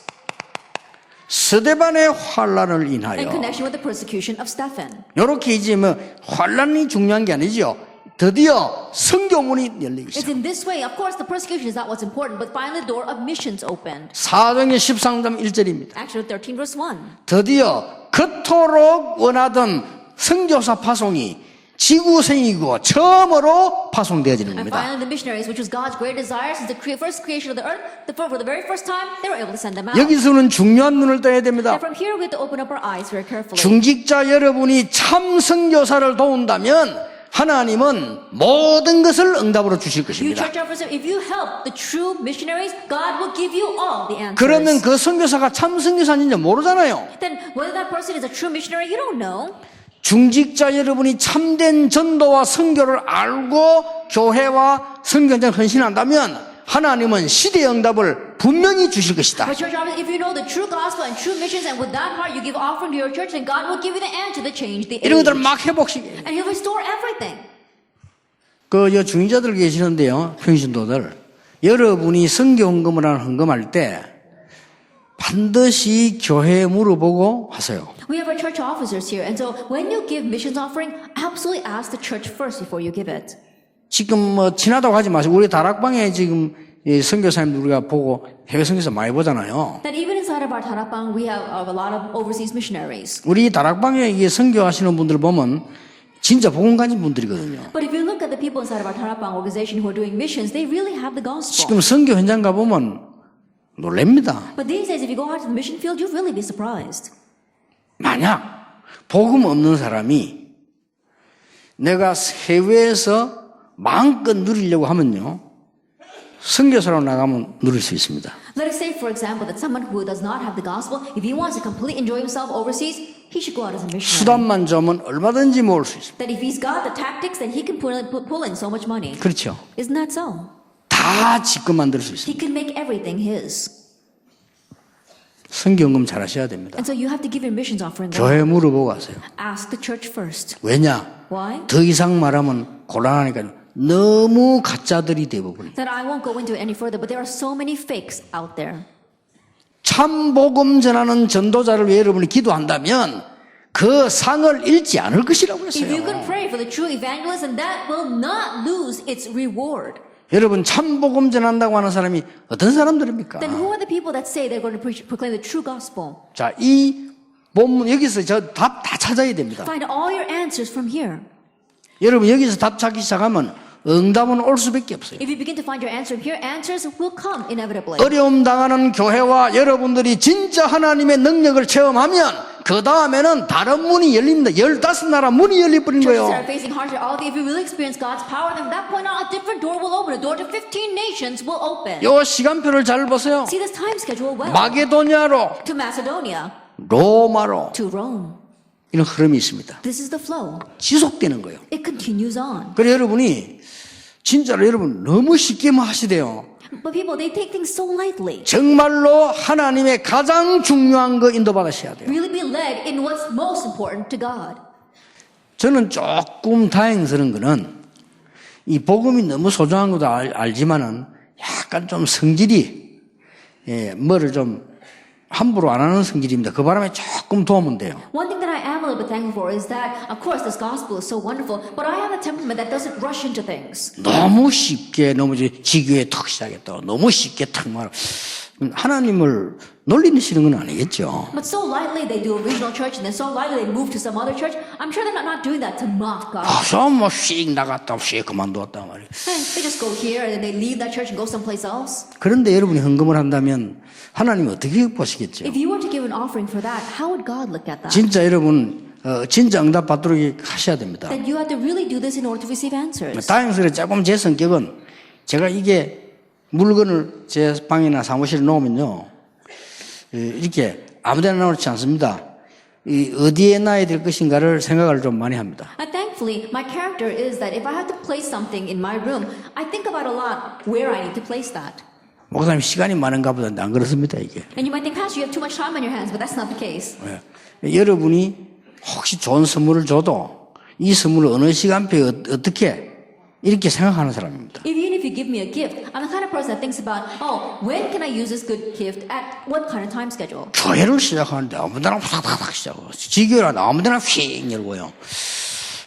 스데반의 환란을 in 인하여 connection with the persecution of Stephen. 이렇게 이제 뭐 환란이 중요한 게 아니죠. 드디어 성교문이 열리기 It's 시작. in this way, of course, the persecution is not what's important, but finally the door of missions opened. 사도행전 13장 1절입니다. Acts 13, verse 1. 드디어 그토록 원하던 선교사 파송이 지구생이고 처음으로 파송되어지는 And 겁니다. finally, the missionaries, which was God's great desire since the first creation of the earth, for the very first time, they were able to send them out. 여기서는 중요한 눈을 떠야 됩니다. And from here, we have to open up our eyes very carefully. 중직자 여러분이 참 선교사를 도운다면 하나님은 모든 것을 응답으로 주실 You 것입니다. church officers, if you help the true missionaries, God will give you all the answers. 그러면 그 선교사가 참 선교사인지 모르잖아요. Then whether that person is a true missionary, you don't know. 중직자 여러분이 참된 전도와 선교를 알고 교회와 선교 현장에 헌신한다면 하나님은 시대의 응답을 분명히 주실 것이다. But church officers, if you know the true gospel and true missions, and with that heart you give offering to your church, then God will give you the answer to change the 이런 age. 것들을 막 회복시켜요. And He'll restore everything. 중직자들 계시는데요, 평신도들. 여러분이 선교 헌금을 헌금할 때 반드시 교회에 물어보고 하세요. We have our church officers here, and so when you give missions offering, absolutely ask the church first before you give it. 지금 뭐 친하다고 하지 마시고 우리 다락방에 지금 이 선교사님들 우리가 보고 해외 선교사 많이 보잖아요. That even inside of our Tarapang, we have a lot of overseas missionaries. 우리 다락방에 이게 선교하시는 분들 보면 진짜 복음 가진 분들이거든요. But if you look at the people inside of our Tarapang organization who are doing missions, they really have the gospel. 지금 선교 현장 가보면 놀랍니다. But these days, if you go out to the mission field, you'll really be surprised. 만약 복음 없는 사람이 내가 해외에서 마음껏 누리려고 하면요, 선교사로 나가면 누릴 수 있습니다. Let us say, for example, that someone who does not have the gospel, if he wants to completely enjoy himself overseas, he should go out as a missionary. 수단만 좋으면 얼마든지 모을 수 있습니다. That if he's got the tactics, then he can pull in so much money. 그렇죠. Isn't that so? 다 지금 만들 수 있습니다. He can make everything his. 선교헌금 잘 하셔야 됩니다. And so you have to give your missions offering. 교회 물어보고 하세요. Ask the church first. 왜냐? Why? 더 이상 말하면 곤란하니까 너무 가짜들이 대부분. That I won't go into it any further, but there are so many fakes out there. 참 복음 전하는 전도자를 위해 여러분이 기도한다면 그 상을 잃지 않을 것이라고 If you can 했어요. pray for the true evangelist, and that will not lose its reward. 여러분 참 복음 전한다고 하는 사람이 어떤 사람들입니까? Then who are the people that say they're going to proclaim the true gospel? 자, 이 본문 여기서 저 답 다 찾아야 됩니다. Find all your answers from here. 여러분 여기서 답 찾기 시작하면 응답은 올 수밖에 없어요. If you begin to find your answer here, answers will come inevitably. 어려움 당하는 교회와 여러분들이 진짜 하나님의 능력을 체험하면 그 다음에는 다른 문이 열립니다. 15나라 문이 열려버린 Churches that 거예요. are facing hardship, all if you really experience God's power, then from that point on, a different door will open. A door to 15 nations will open. 요 시간표를 잘 보세요. See this time schedule well. 마게도냐로, To Macedonia, 로마로 to Rome. 이런 흐름이 있습니다. This is the flow. 지속되는 거예요. It continues on. 그래서 여러분이 진짜로 여러분 너무 쉽게만 하시대요. But people, they take things so lightly. 정말로 하나님의 가장 중요한 거 인도받으셔야 돼요. Really be led in what's most important to God. 저는 조금 다행스러운 거는 이 복음이 너무 소중한 것도 알지만은 약간 좀 성질이 뭐를 좀 함부로 안 하는 성질입니다. 그 바람에 조금 도움은 돼요. One thing that I am a little bit thankful for is that, of course, this gospel is so wonderful, but I have a temperament that doesn't rush into things. 너무 쉽게 너무 지교에 턱 시작했다. 너무 쉽게 턱 말아. 하나님을 놀리시는 건 아니겠죠. But so lightly they do a regional church, and then so lightly they move to some other church. I'm sure they're not doing that to mock God. 그래서 뭐씩 나갔다 씩 그만두었다 말이에요. And they just go here and then they leave that church and go someplace else. 그런데 여러분이 헌금을 한다면 하나님 어떻게 보시겠죠? If you were to give an offering for that, how would God look at that? 진짜 여러분 진짜 응답 받도록 하셔야 됩니다. Then you have to really do this in order to receive answers. 다행스레 조금 제 성격은 제가 이게 물건을 제 방이나 사무실에 놓으면요 이렇게 아무데나 놓지 않습니다. 어디에 놔야 될 것인가를 생각을 좀 많이 합니다. And thankfully, my character is that if I have to place something in my room, I think about a lot where I need to place that. 목사님 시간이 많은가 보다 안 그렇습니다 이게. And you might think, Pastor, you have too much time on your hands, but that's not the case. 여러분이 혹시 좋은 선물을 줘도 이 선물을 어느 시간표에 어떻게 이렇게 생각하는 사람입니다. Even if you give me a gift, I'm the kind of person that thinks about, oh, when can I use this good gift at what kind of time schedule? 교회를 시작하는데 아무데나 팍팍팍 시작하고 지교라도 아무데나 휙 열고요.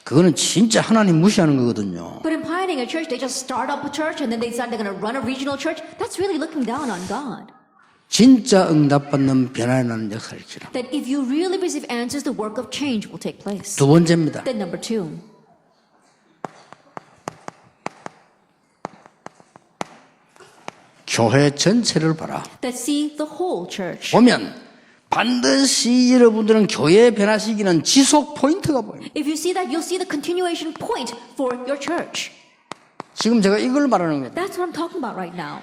그거는 진짜 하나님 무시하는 거거든요. But in pioneering a church, they just start up a church and then they decide they're going to run a regional church. That's really looking down on God. 진짜 응답받는 변화에 나는 역사를 지라. That if you really receive answers, the work of change will take place. 두 번째입니다. Then number two, 교회 전체를 봐라. that see the whole church. 보면 반드시 여러분들은 교회 변화시키는 지속 포인트가 보입니다. If you see that, you'll see the continuation point for your church. 지금 제가 이걸 말하는 거예요. That's what I'm talking about right now.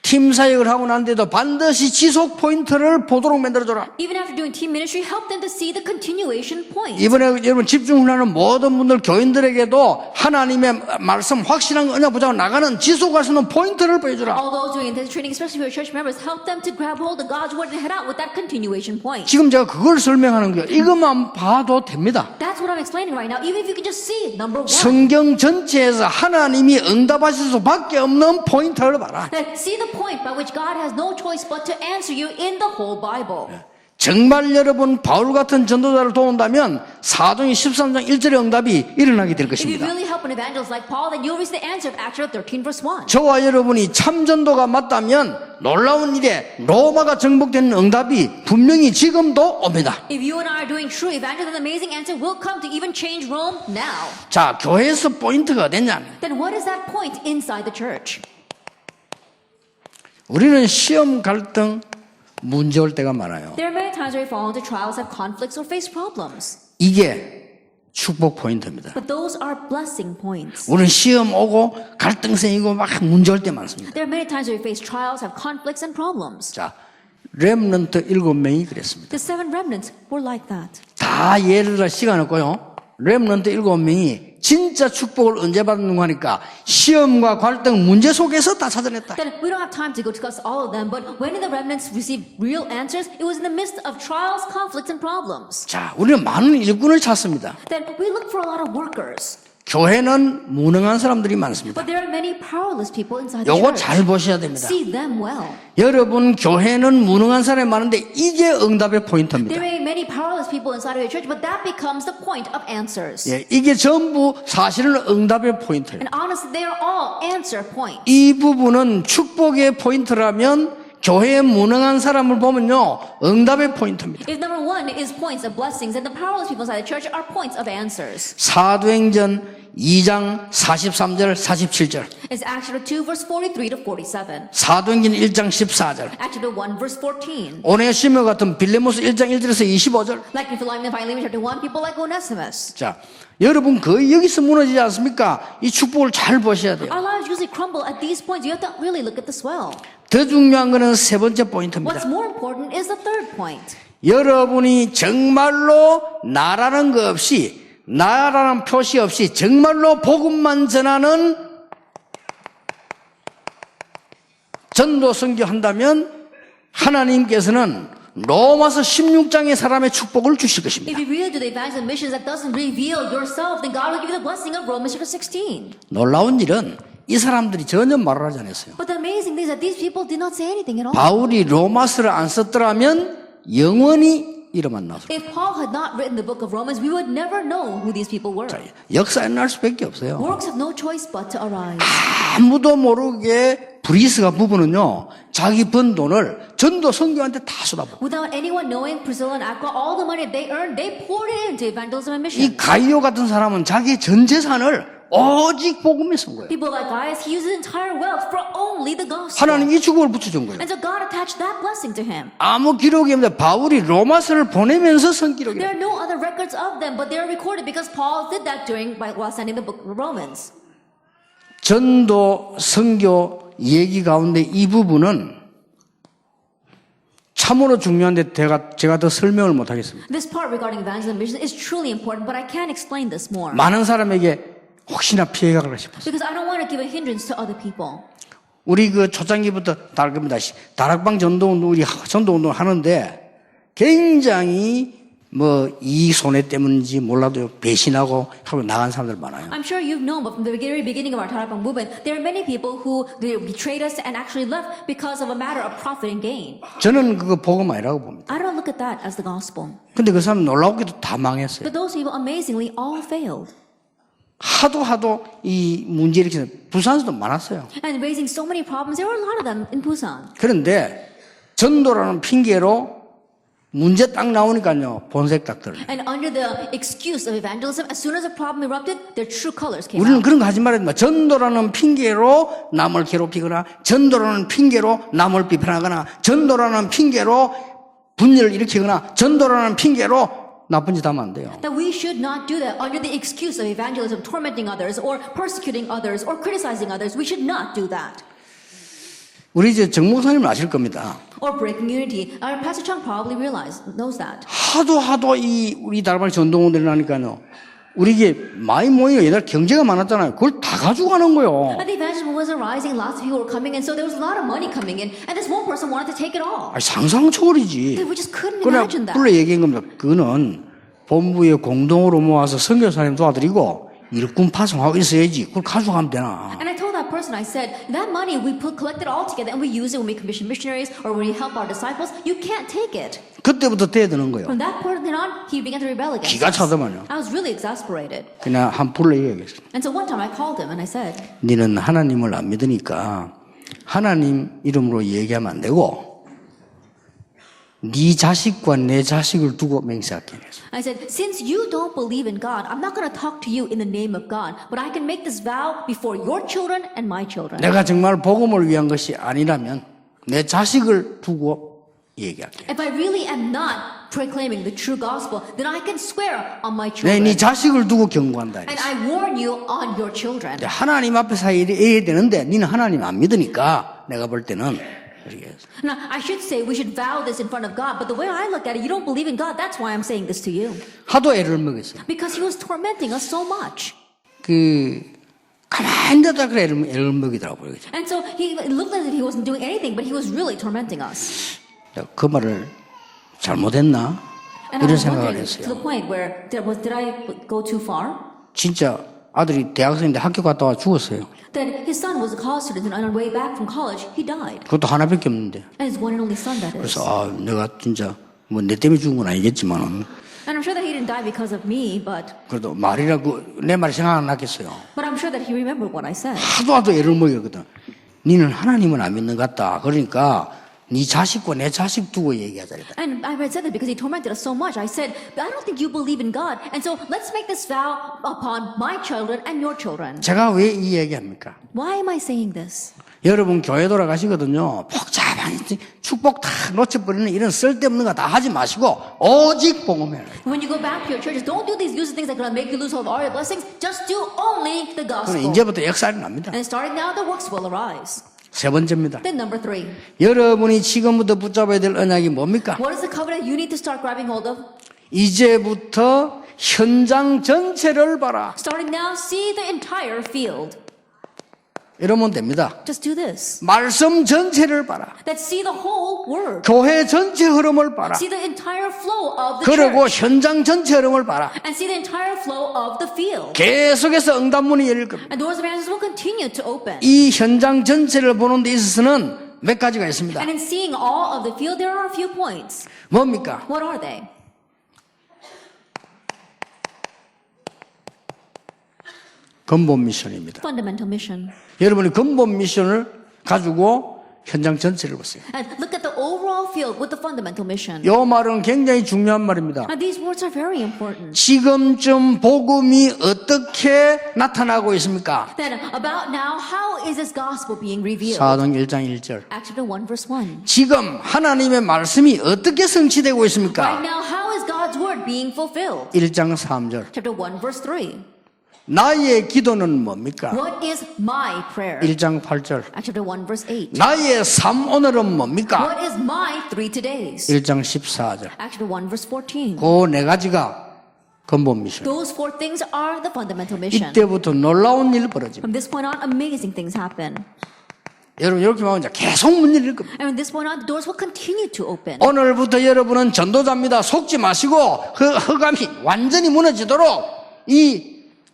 팀 사역을 하고 난 뒤에도 반드시 지속 포인트를 보도록 만들어줘라. Even after doing team ministry, help them to see the continuation point. 이번에 여러분 집중훈련하는 모든 분들 교인들에게도 하나님의 말씀 확실한 언약 붙잡고 나가는 지속할 수 있는 포인트를 보여주라. All those doing intensive training, especially for your church members, help them to grab hold of God's word and head out with that continuation point. 지금 제가 그걸 설명하는 거예요. 이것만 봐도 됩니다. That's what I'm explaining right now. Even if you can just see number one. 성경 전체에서 하나님이 응답하실 수밖에 없는 포인트를 봐라. That see the point by which God has no choice but to answer you in the whole Bible. 정말 여러분 바울 같은 전도자를 도운다면 사도행 13장 1절의 응답이 일어나게 될 If you 것입니다. really help an evangelist like Paul, then you'll receive the answer of Acts 13 verse 1. 저와 여러분이 참 전도가 맞다면 놀라운 일에 로마가 정복되는 응답이 분명히 지금도 옵니다. If you and I are doing true evangelism, an amazing answer will come to even change Rome now. 자, 교회에서 포인트가 어딨냐? Then what is that point inside the church? 우리는 시험, 갈등, 문제 올 때가 많아요. There are many times where we fall into trials, have conflicts, or face problems. 이게 축복 포인트입니다. But those are blessing points. 우리는 시험 오고 갈등 생기고 막 문제 올 때 많습니다. There are many times where we face trials, have conflicts, and problems. 자, 렘넌트 7명이 그랬습니다. The 7 remnants were like that. 다 예를 들어 시간 없고요. 렘넌트 7명이 진짜 축복을 언제 받는가 하니까 시험과 갈등 문제 속에서 다 찾아냈다. Then we don't have time to go discuss all of them, but when the remnants received real answers, it was in the midst of trials, conflicts, and problems. 자, 우리는 많은 일꾼을 찾습니다. Then we look for a lot of workers. 교회는 무능한 사람들이 많습니다. But there are many powerless people inside the 요거 church. 잘 보셔야 됩니다. See them well. 여러분 교회는 무능한 사람이 많은데 이게 응답의 포인트입니다. There may be many powerless people inside of your church, but that becomes the point of answers. 예, 이게 전부 사실은 응답의 포인트예요. And honestly, they are all answer points. 이 부분은 축복의 포인트라면 교회에 무능한 사람을 보면요 응답의 포인트입니다. If number one is points of blessings, then the powerless people inside the church are points of answers. 사도행전 2장 43절 47절 It's Acts chapter 2, verse 43 to 47. 사도행전 1장 14절 Acts chapter 1, verse 14. 오네시모 같은 빌레모스 1장 1절에서 25절 Like in Philemon chapter 1, people like Onesimus. 자 여러분 거의 여기서 무너지지 않습니까? 이 축복을 잘 보셔야 돼요. Our lives usually crumble at these points. You have to really look at this well. 더 중요한 거는 세 번째 What's 포인트입니다. more important is the third point. 여러분이 정말로 나라는 거 없이 나라는 표시 없이 정말로 복음만 전하는 전도 선교한다면 하나님께서는 로마서 16장의 사람의 축복을 주실 것입니다. If you really do the evangelism missions that doesn't reveal yourself, then God will give you the blessing of Romans chapter 16. 놀라운 일은 이 사람들이 전혀 말을 하지 않았어요. But the amazing thing is that these people did not say anything at all. 바울이 로마서를 안 썼더라면 영원히 이름 안 나왔어요. If Paul had not written the book of Romans, we would never know who these people were. 역사에 날 수밖에 없어요. Works have no choice but to arise. 아무도 모르게 브리스가 부부는요 자기 번 돈을 전도 선교한테 다 쏟아부어. Without anyone knowing, Priscilla and Aquila, all the money they earned, they poured it into evangelism and 이 mission. 가이오 같은 사람은 자기 전 재산을 오직 복음에 쓴 거예요. People like Gaius, he used his entire wealth for only the gospel. 하나님 이 축복을 붙여준 거예요. And so God attached that blessing to him. 아무 기록이 없는데 바울이 로마서를 보내면서 쓴 There 기록이에요. are no other records of them, but they are recorded because Paul did that while sending the book of Romans. 전도 선교 얘기 가운데 이 부분은 참으로 중요한데 제가 더 설명을 못 하겠습니다. This part regarding evangelism and mission is truly important, but I can't explain this more. 많은 사람에게 혹시나 피해가 갈까 싶어서. Because I don't want to give a hindrance to other people. 우리 그 초창기부터 다락방 전도운동 우리 전도운동 하는데 굉장히 뭐 이 손해 때문인지 몰라도 배신하고 하고 나간 사람들 많아요. I'm sure you've known, but from the very beginning of our Tarapang movement, there are many people who they betrayed us and actually left because of a matter of profit and gain. 저는 그거 복음 아니라고 봅니다. I don't look at that as the gospel. 근데 그 사람 놀랍게도 다 망했어요. But those people amazingly all failed. 하도 이 문제 일으키는 부산에서도 많았어요. And raising so many problems, there were a lot of them in Busan. 그런데 전도라는 핑계로 문제 딱 나오니까요 본색 딱 들어요. And under the excuse of evangelism, as soon as a problem erupted, their true colors came 우리는 out. 그런 거 하지 말아야 됩니다. 전도라는 핑계로 남을 괴롭히거나 전도라는 핑계로 남을 비판하거나 전도라는 핑계로 분열을 일으키거나 전도라는 핑계로 나쁜 짓 하면 안 돼요. That we should not do that under the excuse of evangelism, tormenting others or persecuting others or criticizing others. We should not do that. 우리 이제 정 목사님은 아실 겁니다. Or breaking unity. Our Pastor Chung probably knows that. 하도 이 우리 다락방 전도원들이 나니까요. 우리 이게 많이 모이니까 옛날 경제가 많았잖아요. 그걸 다 가져가는 거예요. And the evangelism was arising, lots of people were coming in, so there was a lot of money coming in, and this one person wanted to take it all. 아니, 상상 초월이지. We just couldn't 그냥 imagine that. 불러 얘기한 겁니다. 그거는 본부에 공동으로 모아서 선교사님 도와드리고 일꾼 파송하고 있어야지. 그걸 가져가면 되나. And I told that person, I said, that money we collected all together and we use it when we commission missionaries or when we help our disciples. You can't take it. 그때부터 떼드는 거예요. From that point on, he began to rebel against 기가 us. 차더만요. I was really exasperated. 그냥 한 불러 얘기하겠어요. And so one time I called him and I said, 너는 하나님을 안 믿으니까 하나님 이름으로 얘기하면 안 되고 네 자식과 내 자식을 두고 맹세할게. I said, since you don't believe in God, I'm not going to talk to you in the name of God, but I can make this vow before your children and my children. 내가 정말 복음을 위한 것이 아니라면 내 자식을 두고 얘기할게. If I really am not proclaiming the true gospel, then I can swear on my 내 children. 네 자식을 두고 경고한다. And I warn you on your children. 하나님 앞에서 해야 되는데 너는 하나님 안 믿으니까 내가 볼 때는 이렇게 해서. Now, I should say we should vow this in front of God, but the way I look at it, you don't believe in God. That's why I'm saying this to you. 하도 애를 먹였어요. Because he was tormenting us so much. 가만히 있다가 그래 애를 먹이더라고요. And so it looked as if he wasn't doing anything, but he was really tormenting us. 그 말을 잘못했나? And I 이런 was 생각을 wondering to 했어요. the point where did I go too far? 진짜 아들이 대학생인데 학교 갔다 와 죽었어요. That his son was a college student and on our way back from college, he died. 그것도 하나밖에 없는데. And his one and only son, that is. 그래서 내가 진짜 뭐 내 때문에 죽은 건 아니겠지만은 And I'm sure that he didn't die because of me, but 그래도 말이라고 내 말이 생각 안 났겠어요. I'm sure that he remembered what I said. 하도 애를 먹이거든. 니는 하나님은 안 믿는 것 같다. 그러니까 네 자식과 내 자식 두고 얘기하자. And I said that because he tormented us so much. I said, I don't think you believe in God. And so let's make this vow upon my children and your children. 제가 왜 이 얘기합니까? Why am I saying this? 여러분 교회 돌아가시거든요. 복잡한 축복 다 놓쳐버리는 이런 쓸데없는 거 다 하지 마시고 오직 복음을. When you go back to your churches, don't do these useless things that are going to make you lose all of all your blessings. Just do only the gospel. 그럼 이제부터 역사가 납니다. And starting now, the works will arise. 세 번째입니다. Then number 3. 여러분이 지금부터 붙잡아야 될 언약이 뭡니까? What is the covenant you need to start grabbing hold of? 이제부터 현장 전체를 봐라. Starting now, see the entire field. 이러면 됩니다. Just do this. 말씀 전체를 봐라. That see the whole word. 교회 전체 흐름을 봐라. See the entire flow of the 그리고 church. 현장 전체 흐름을 봐라. And see the entire flow of the field. 계속해서 응답문이 열릴 겁니다. And doors of answers will continue to open. 이 현장 전체를 보는 데 있어서는 몇 가지가 있습니다. And in seeing all of the field, there are a few points. 뭡니까? What are they? 근본 미션입니다. Fundamental mission. 여러분이 근본 미션을 가지고 현장 전체를 보세요. And look at the overall field with the fundamental mission. 이 말은 굉장히 중요한 말입니다. And these words are very important. 지금쯤 복음이 어떻게 나타나고 있습니까? Then about now, how is this gospel being revealed? 사도행 1장 1절. Acts chapter 1 verse 1. 지금 하나님의 말씀이 어떻게 성취되고 Right 있습니까? now, how is God's word being fulfilled? 1장 3절. Chapter 1 verse 3. 나의 기도는 뭡니까? What is my prayer? 1장 8절. Acts chapter 1 verse 8. 나의 삶 오늘은 뭡니까? What is my 3 todays? 1장 14절. Acts chapter 1 verse 14. 그 네 가지가 근본 미션. Those 4 things are the fundamental mission. 이때부터 놀라운 일 벌어집니다. From this point on, amazing things happen. 여러분 이렇게 하면 이제 계속 문 열릴 겁니다. And from this point on, the doors will continue to open. 오늘부터 여러분은 전도자입니다. 속지 마시고 허감이 완전히 무너지도록 이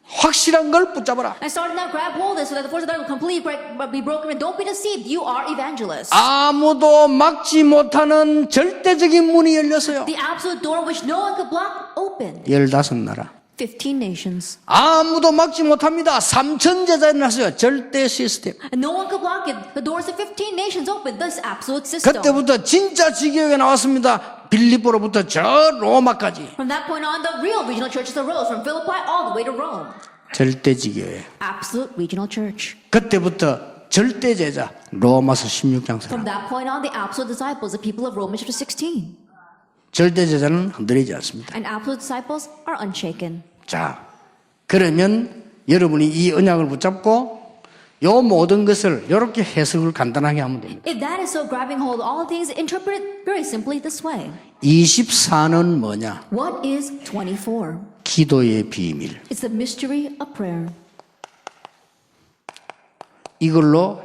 확실한 걸 붙잡아라. And starting now, grab hold of it so that the forces of darkness will completely be broken. And don't be deceived. You are evangelists. 아무도 막지 못하는 절대적인 문이 열렸어요. The absolute door which no one could block opened. 15나라. 15 nations. 아무도 막지 못합니다. 3천 제자를 났어요. 절대 시스템. And no one could block it. The doors of 15 nations opened. This absolute system. 그때부터 진짜 지교회가 나왔습니다. 빌립보로부터 저 로마까지. From that point on, the real regional churches arose from Philippi all the way to Rome. 절대 지교회. Absolute regional church. 그때부터 절대 제자. 로마서 16장 From 사람. that point on, the absolute disciples, the people of Romans chapter 16. 절대 제자는 흔들리지 않습니다. And absolute disciples are unshaken. 자, 그러면 여러분이 이 언약을 붙잡고 요 모든 것을 이렇게 해석을 간단하게 하면 됩니다. If that is so, grabbing hold of all things, interpret it very simply this way. 24는 뭐냐? What is 24? 기도의 비밀. It's the mystery of prayer. 이걸로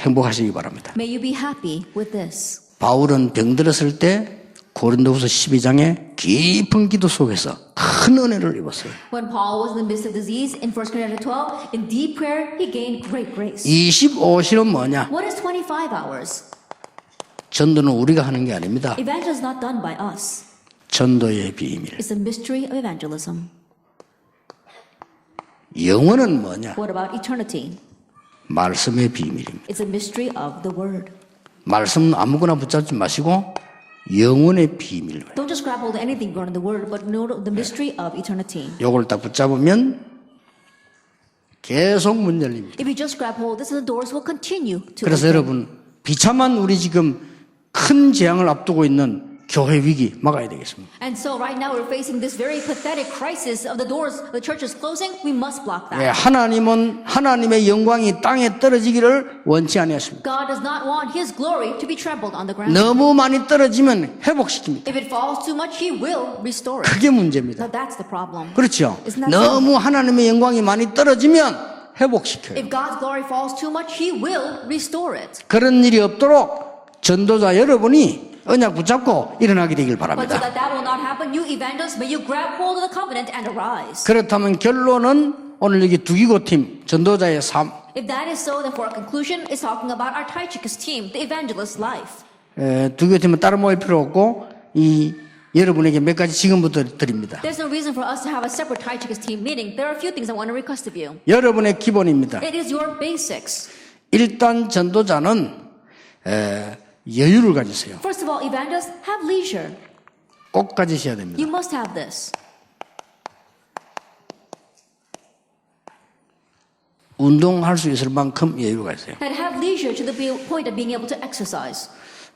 행복하시기 바랍니다. May you be happy with this. 바울은 병들었을 때 고린도후서 12장에 깊은 기도 속에서 큰 은혜를 입었어요. When Paul was in the midst of disease in 1 Corinthians 12, in deep prayer, he gained great grace. 25시는 뭐냐? What is 25 hours? 전도는 우리가 하는 게 아닙니다. Evangelism is not done by us. 전도의 비밀. It's the mystery of evangelism. 영혼은 뭐냐? What about eternity? 말씀의 비밀입니다. It's a mystery of the word. 말씀 아무거나 붙잡지 마시고 영혼의 비밀. Don't just grab hold of anything grown in the word, but know the mystery of eternity. 요걸 딱 붙잡으면 계속 문 열립니다. If you just grab hold of this, the doors will continue to 그래서 open. 여러분 비참한 우리 지금 큰 재앙을 앞두고 있는 교회 위기 막아야 되겠습니다. And so right now we're facing this very pathetic crisis of the doors, the church is closing. We must block that. 예, 하나님은 하나님의 영광이 땅에 떨어지기를 원치 아니하십니다. God does not want His glory to be trampled on the ground. 너무 많이 떨어지면 회복시킵니다. If it falls too much, He will restore it. 그게 문제입니다. So that's the problem. 그렇죠? Isn't that so? 너무 하나님의 영광이 많이 떨어지면 회복시켜요. If God's glory falls too much, He will restore it. 그런 일이 없도록 전도자 여러분이 언약 붙잡고 일어나게 되길 But so 바랍니다. that will not happen, you evangelists, may you grab hold of the covenant and arise. 그렇다면 결론은 오늘 여기 두기고팀 전도자의 삶, If that is so, then for our conclusion, it's talking about our Tychicus team, the evangelist life. 두기고팀은 따로 모일 필요 없고 이 여러분에게 몇 가지 지금부터 드립니다. There's no reason for us to have a separate Tychicus team meeting. There are a few things I want to request of you. 여러분의 기본입니다. It is your basics. 일단 전도자는 여유를 가지세요. First of all, evangelists have leisure. 꼭 가지셔야 됩니다. You must have this. 운동할 수 있을 만큼 여유가 있어요. And have leisure to the point of being able to exercise.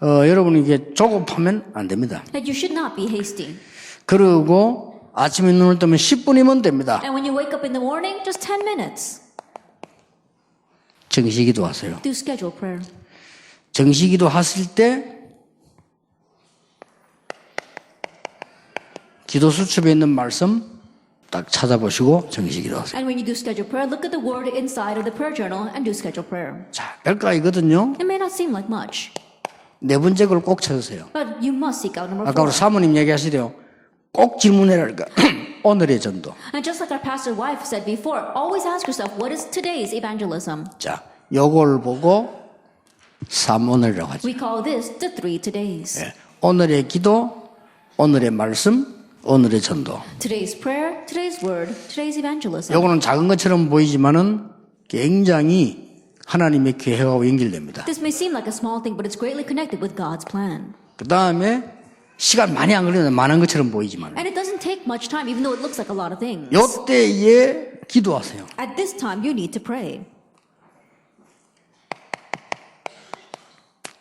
여러분이 이게 조급하면 안 됩니다. That you should not be hasty. 그리고 아침에 눈을 뜨면 10분이면 됩니다. And when you wake up in the morning, just 10 minutes. 정시기도 하세요. Do schedule prayer. 정시기도 하실 때 기도 수첩에 있는 말씀 딱 찾아보시고 정시기도 하세요. And when you do schedule prayer, look at the word inside of the prayer journal and do schedule prayer. 자, 별거이거든요. It may not seem like much, 네 번째 걸 꼭 찾으세요. but you must seek out number 아까 우리 4. 사모님 얘기하시대요. 꼭 질문해라니까. 오늘의 전도. And just like our pastor wife said before, always ask yourself, what is today's evangelism? 자, 요걸 보고 3오늘이라고 하죠. We call this the 3 todays. 예, 오늘의 기도, 오늘의 말씀, 오늘의 전도. Today's prayer, today's word, today's evangelism. 요거는 작은 것처럼 보이지만은 굉장히 하나님의 계획하고 연결됩니다. This may seem like a small thing, but it's greatly connected with God's plan. 그 다음에 시간 많이 안 걸리는 많은 것처럼 보이지만 And it doesn't take much time, even though it looks like a lot of things. 요때에 기도하세요. At this time, you need to pray.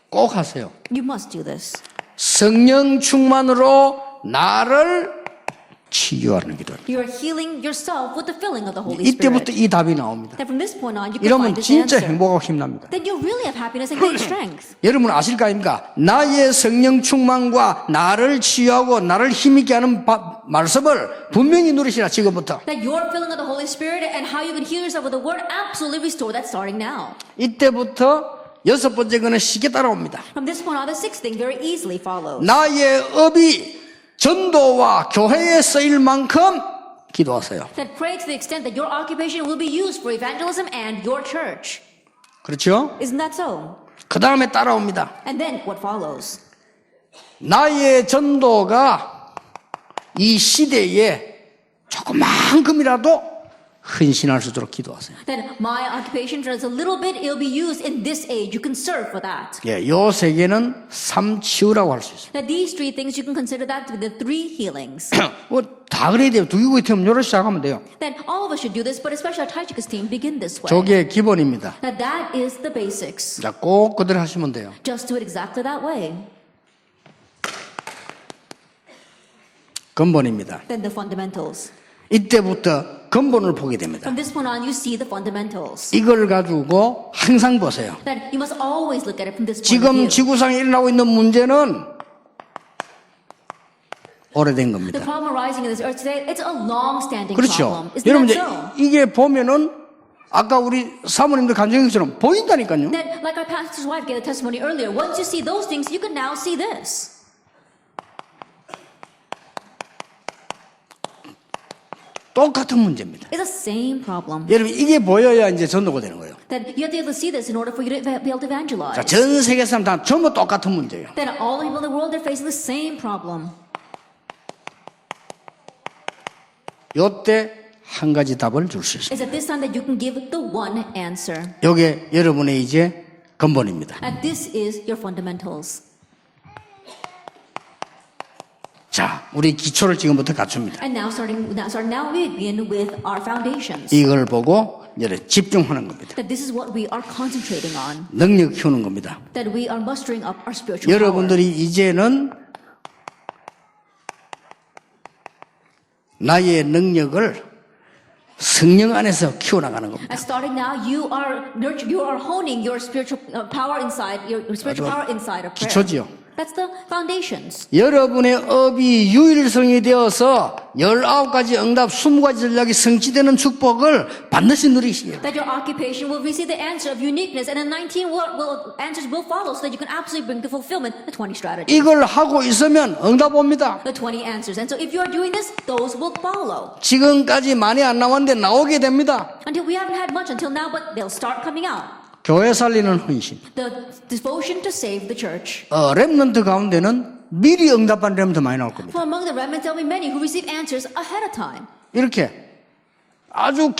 꼭 하세요. You must do this. 성령 충만으로 나를 치유하는 기도. You are healing yourself with the filling of the Holy 이때부터 Spirit. 이 답이 나옵니다. That from this point on, you can 이러면 find this 진짜 answer. 행복하고 힘납니다. Then you really have happiness and gain strength. 여러분 아실 거 아닙니까? 나의 성령 충만과 나를 치유하고 나를 힘있게 하는 말씀을 분명히 누리시라 지금부터. That your filling of the Holy Spirit and how you can heal yourself with the Word absolutely restore that starting now. 이때부터 여섯 번째 거는 쉽게 따라옵니다. From this point on, the sixth thing very easily follows. 나의 업이 전도와 교회에 쓰일 만큼 기도하세요. That pray to the extent that your occupation will be used for evangelism and your church. 그렇죠? Isn't that so? 그 다음에 따라옵니다. And then what follows? 나의 전도가 이 시대에 조금만큼이라도 헌신할 수 있도록 기도하세요. That my occupation turns a little bit, it'll be used in this age. You can serve for that. 예, 요 세 개는 삼치유라고 할 수 있어요. That these 3 things, you can consider that to be the 3 healings. 뭐 다 그래야 돼요. 두기고 있으면 요로 시작하면 돼요. That all of us should do this, but especially our Tychicus team begin this way. 저게 기본입니다. That is the basics. 자, 꼭 그대로 하시면 돼요. Just do it exactly that way. 근본입니다. Then the fundamentals. 이때부터 근본을 보게 됩니다. From this point on, you see the fundamentals. 이걸 가지고 항상 보세요. That you must always look at it from this point of 지금 view. 지구상에 일어나고 있는 문제는 오래된 The 겁니다. problem arising in this earth today, it's a long-standing 그렇죠. problem. Isn't 여러분 that 이제 so? 이게 보면은 아까 우리 사모님들 간증처럼 보인다니까요. That, like our pastor's wife gave a testimony earlier, once you see those things, you can now see this. 똑같은 문제입니다. It's the same problem. 여러분 이게 보여야 이제 전도가 되는 거예요. That you have to be able to see this in order for you to be able to evangelize. 자, 전 세계 사람 다 전부 똑같은 문제예요. That all the people in the world, they're facing the same problem. 요때 한 가지 답을 줄 수 있어요. It's at this time that you can give the one answer. 요게 여러분의 이제 근본입니다. And this is your fundamentals. 자, 우리 기초를 지금부터 갖춥니다. And now we begin with our foundations. 이걸 보고 이제 집중하는 겁니다. That this is what we are concentrating on. 능력 키우는 겁니다. That we are mustering up our spiritual power. 여러분들이 이제는 나의 능력을 성령 안에서 키워나가는 겁니다. And starting now, you are honing your spiritual power inside, your spiritual power inside of prayer. 기초지요. That's the foundations. 여러분의 업이 유일성이 되어서 19가지 응답 20가지 전략이 성취되는 축복을 반드시 누리시길. That your occupation will receive the answer of uniqueness, and then 19 answers will follow, so that you can absolutely bring to fulfillment the 20 strategies, 이걸 하고 있으면 응답 옵니다. the 20 answers. And so if you are doing this, those will follow. 지금까지 많이 안 나왔는데 나오게 됩니다. Until we haven't had much until now, but they'll start coming out. 교회 살리는 헌신. The devotion to save the church. 렘넌트 가운데는 미리 응답한 렘넌트 많이 나올 겁니다. For among the remnant, there will be many who receive answers ahead of time. 이렇게 아주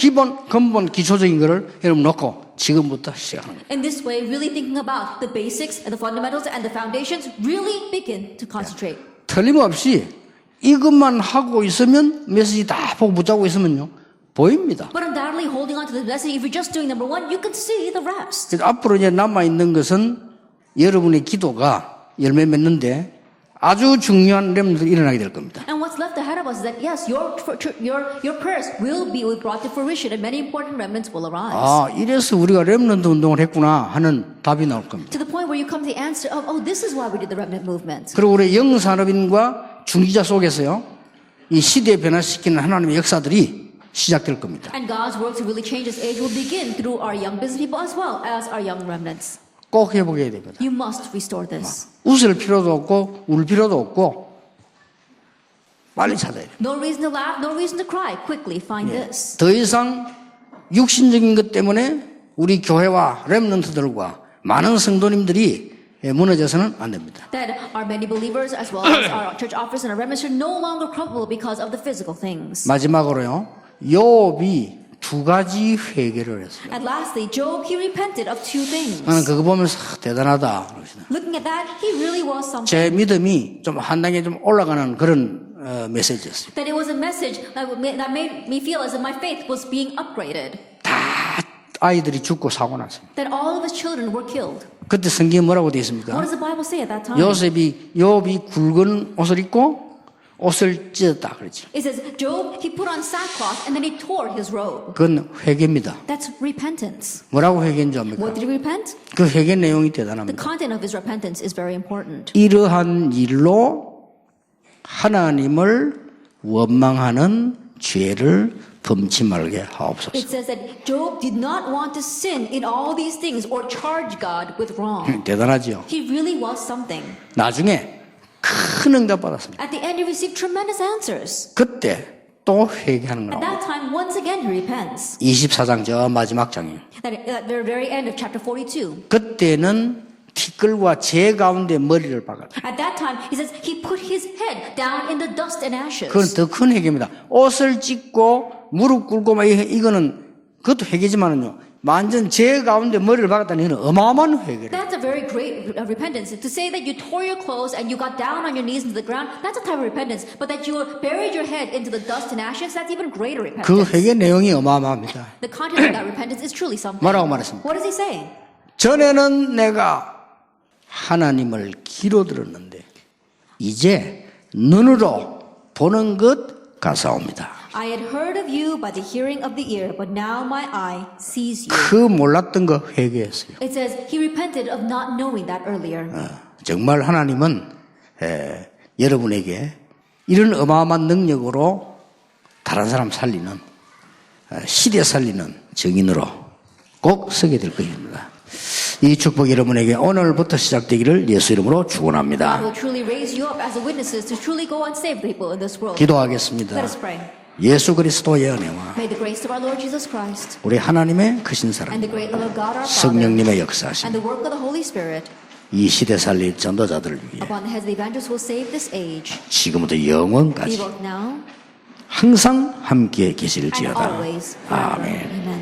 근본, 기초적인 거를 여러분 놓고 지금부터 시작하는 거예요. In this way, really thinking about the basics and the fundamentals and the foundations, really begin to concentrate. 틀림없이 이것만 하고 있으면 메시지 다 보고 붙잡고 있으면요 보입니다. But undoubtedly, holding on to the message, if you're just doing number one, you can see the rest. 그래서 앞으로 이제 남아 있는 것은 여러분의 기도가 열매 맺는데 아주 중요한 렘넌트가 일어나게 될 겁니다. And what's left ahead of us is that yes, your prayers will be brought to fruition, and many important remnants will arise. 아, 이래서 우리가 렘넌트 운동을 했구나 하는 답이 나올 겁니다. To the point where you come to the answer of, oh, this is why we did the remnant movement. 그리고 우리 영산업인과 중지자 속에서요, 이 시대에 변화시키는 하나님의 역사들이 시작될 겁니다. And God's work to really change this age will begin through our young business people as well as our young remnants. 꼭 회복해야 됩니다. You must restore this. 웃을 필요도 없고 울 필요도 없고 빨리 찾아야 돼요. No reason to laugh, no reason to cry. Quickly find this. 더 이상 육신적인 것 때문에 우리 교회와 렘넌트들과 많은 성도님들이 무너져서는 안 됩니다. That our many believers as well as our church office and our remnants should no longer crumble because of the physical things. 마지막으로요, 욥이 두 가지 회개를 했어요. And lastly, Job, he repented of two things. 나는 그거 보면서 대단하다. Looking at that, he really was something. 제 믿음이 좀 한 단계 좀 올라가는 그런 메시지였어요. That it was a message that made me feel as if my faith was being upgraded. 다 아이들이 죽고 사고 났습니다. That all of his children were killed. 그때 성경에 뭐라고 되어 What 있습니까? does the Bible say at that time? 욥이 굵은 옷을 입고 옷을 찢었다 그러죠. It says, Job, he put on sackcloth and then he tore his robe. 그건 회개입니다. That's repentance. 뭐라고 회개인지 압니까? What did he repent? 그 회개 내용이 The 대단합니다. content of his repentance is very important. 이러한 일로 하나님을 원망하는 죄를 범치 말게 하옵소서. It says that Job did not want to sin in all these things or charge God with wrong. 대단하죠. He really was something. 나중에 큰 응답 받았습니다. At the end, he received tremendous answers. 그때 또 회개하는 At 거라고. that time, once again, he repents. 24장 저 마지막 장이에요. At the very end of chapter 42. 그때는 티끌과 재 가운데 머리를 박았다. At that time, he says he put his head down in the dust and ashes. 그건 더 큰 회개입니다. 옷을 찢고 무릎 꿇고 막 이거는 그것도 회개지만은요. 완전 재 가운데 머리를 박았다는 이는 어마어마한 회개를. That's a very great repentance. To say that you tore your clothes and you got down on your knees into the ground, that's a type of repentance. But that you buried your head into the dust and ashes, that's even greater 그 repentance. 회개 내용이 어마어마합니다. The content of that repentance is truly something. 뭐라고 말했습니까? What does he say? 전에는 내가 하나님을 귀로 들었는데 이제 눈으로 보는 것 같사옵니다. I had heard of you by the hearing of the ear, but now my eye sees you. 그 몰랐던 거 회개했어요. It says he repented of not knowing that earlier. 정말 하나님은 여러분에게 이런 어마어마한 능력으로 다른 사람 살리는 시대 살리는 증인으로 꼭 서게 될 것입니다. 이 축복 여러분에게 오늘부터 시작되기를 예수 이름으로 God 축원합니다. will truly raise you up as the witnesses to truly go and save the people in this world. 기도하겠습니다. Let us pray. 예수 그리스도의 은혜와 May the grace of our Lord Jesus Christ 우리 하나님의 크신 and 사랑, the great love of God our Father 성령님의 역사하심, and the work of the Holy Spirit 이 시대 살릴 전도자들을 위해 upon the heads of the evangelists will save this age. 지금부터 Be 영원까지 both now 항상 함께 and 계실지어다. always. Forever. 아멘. Amen.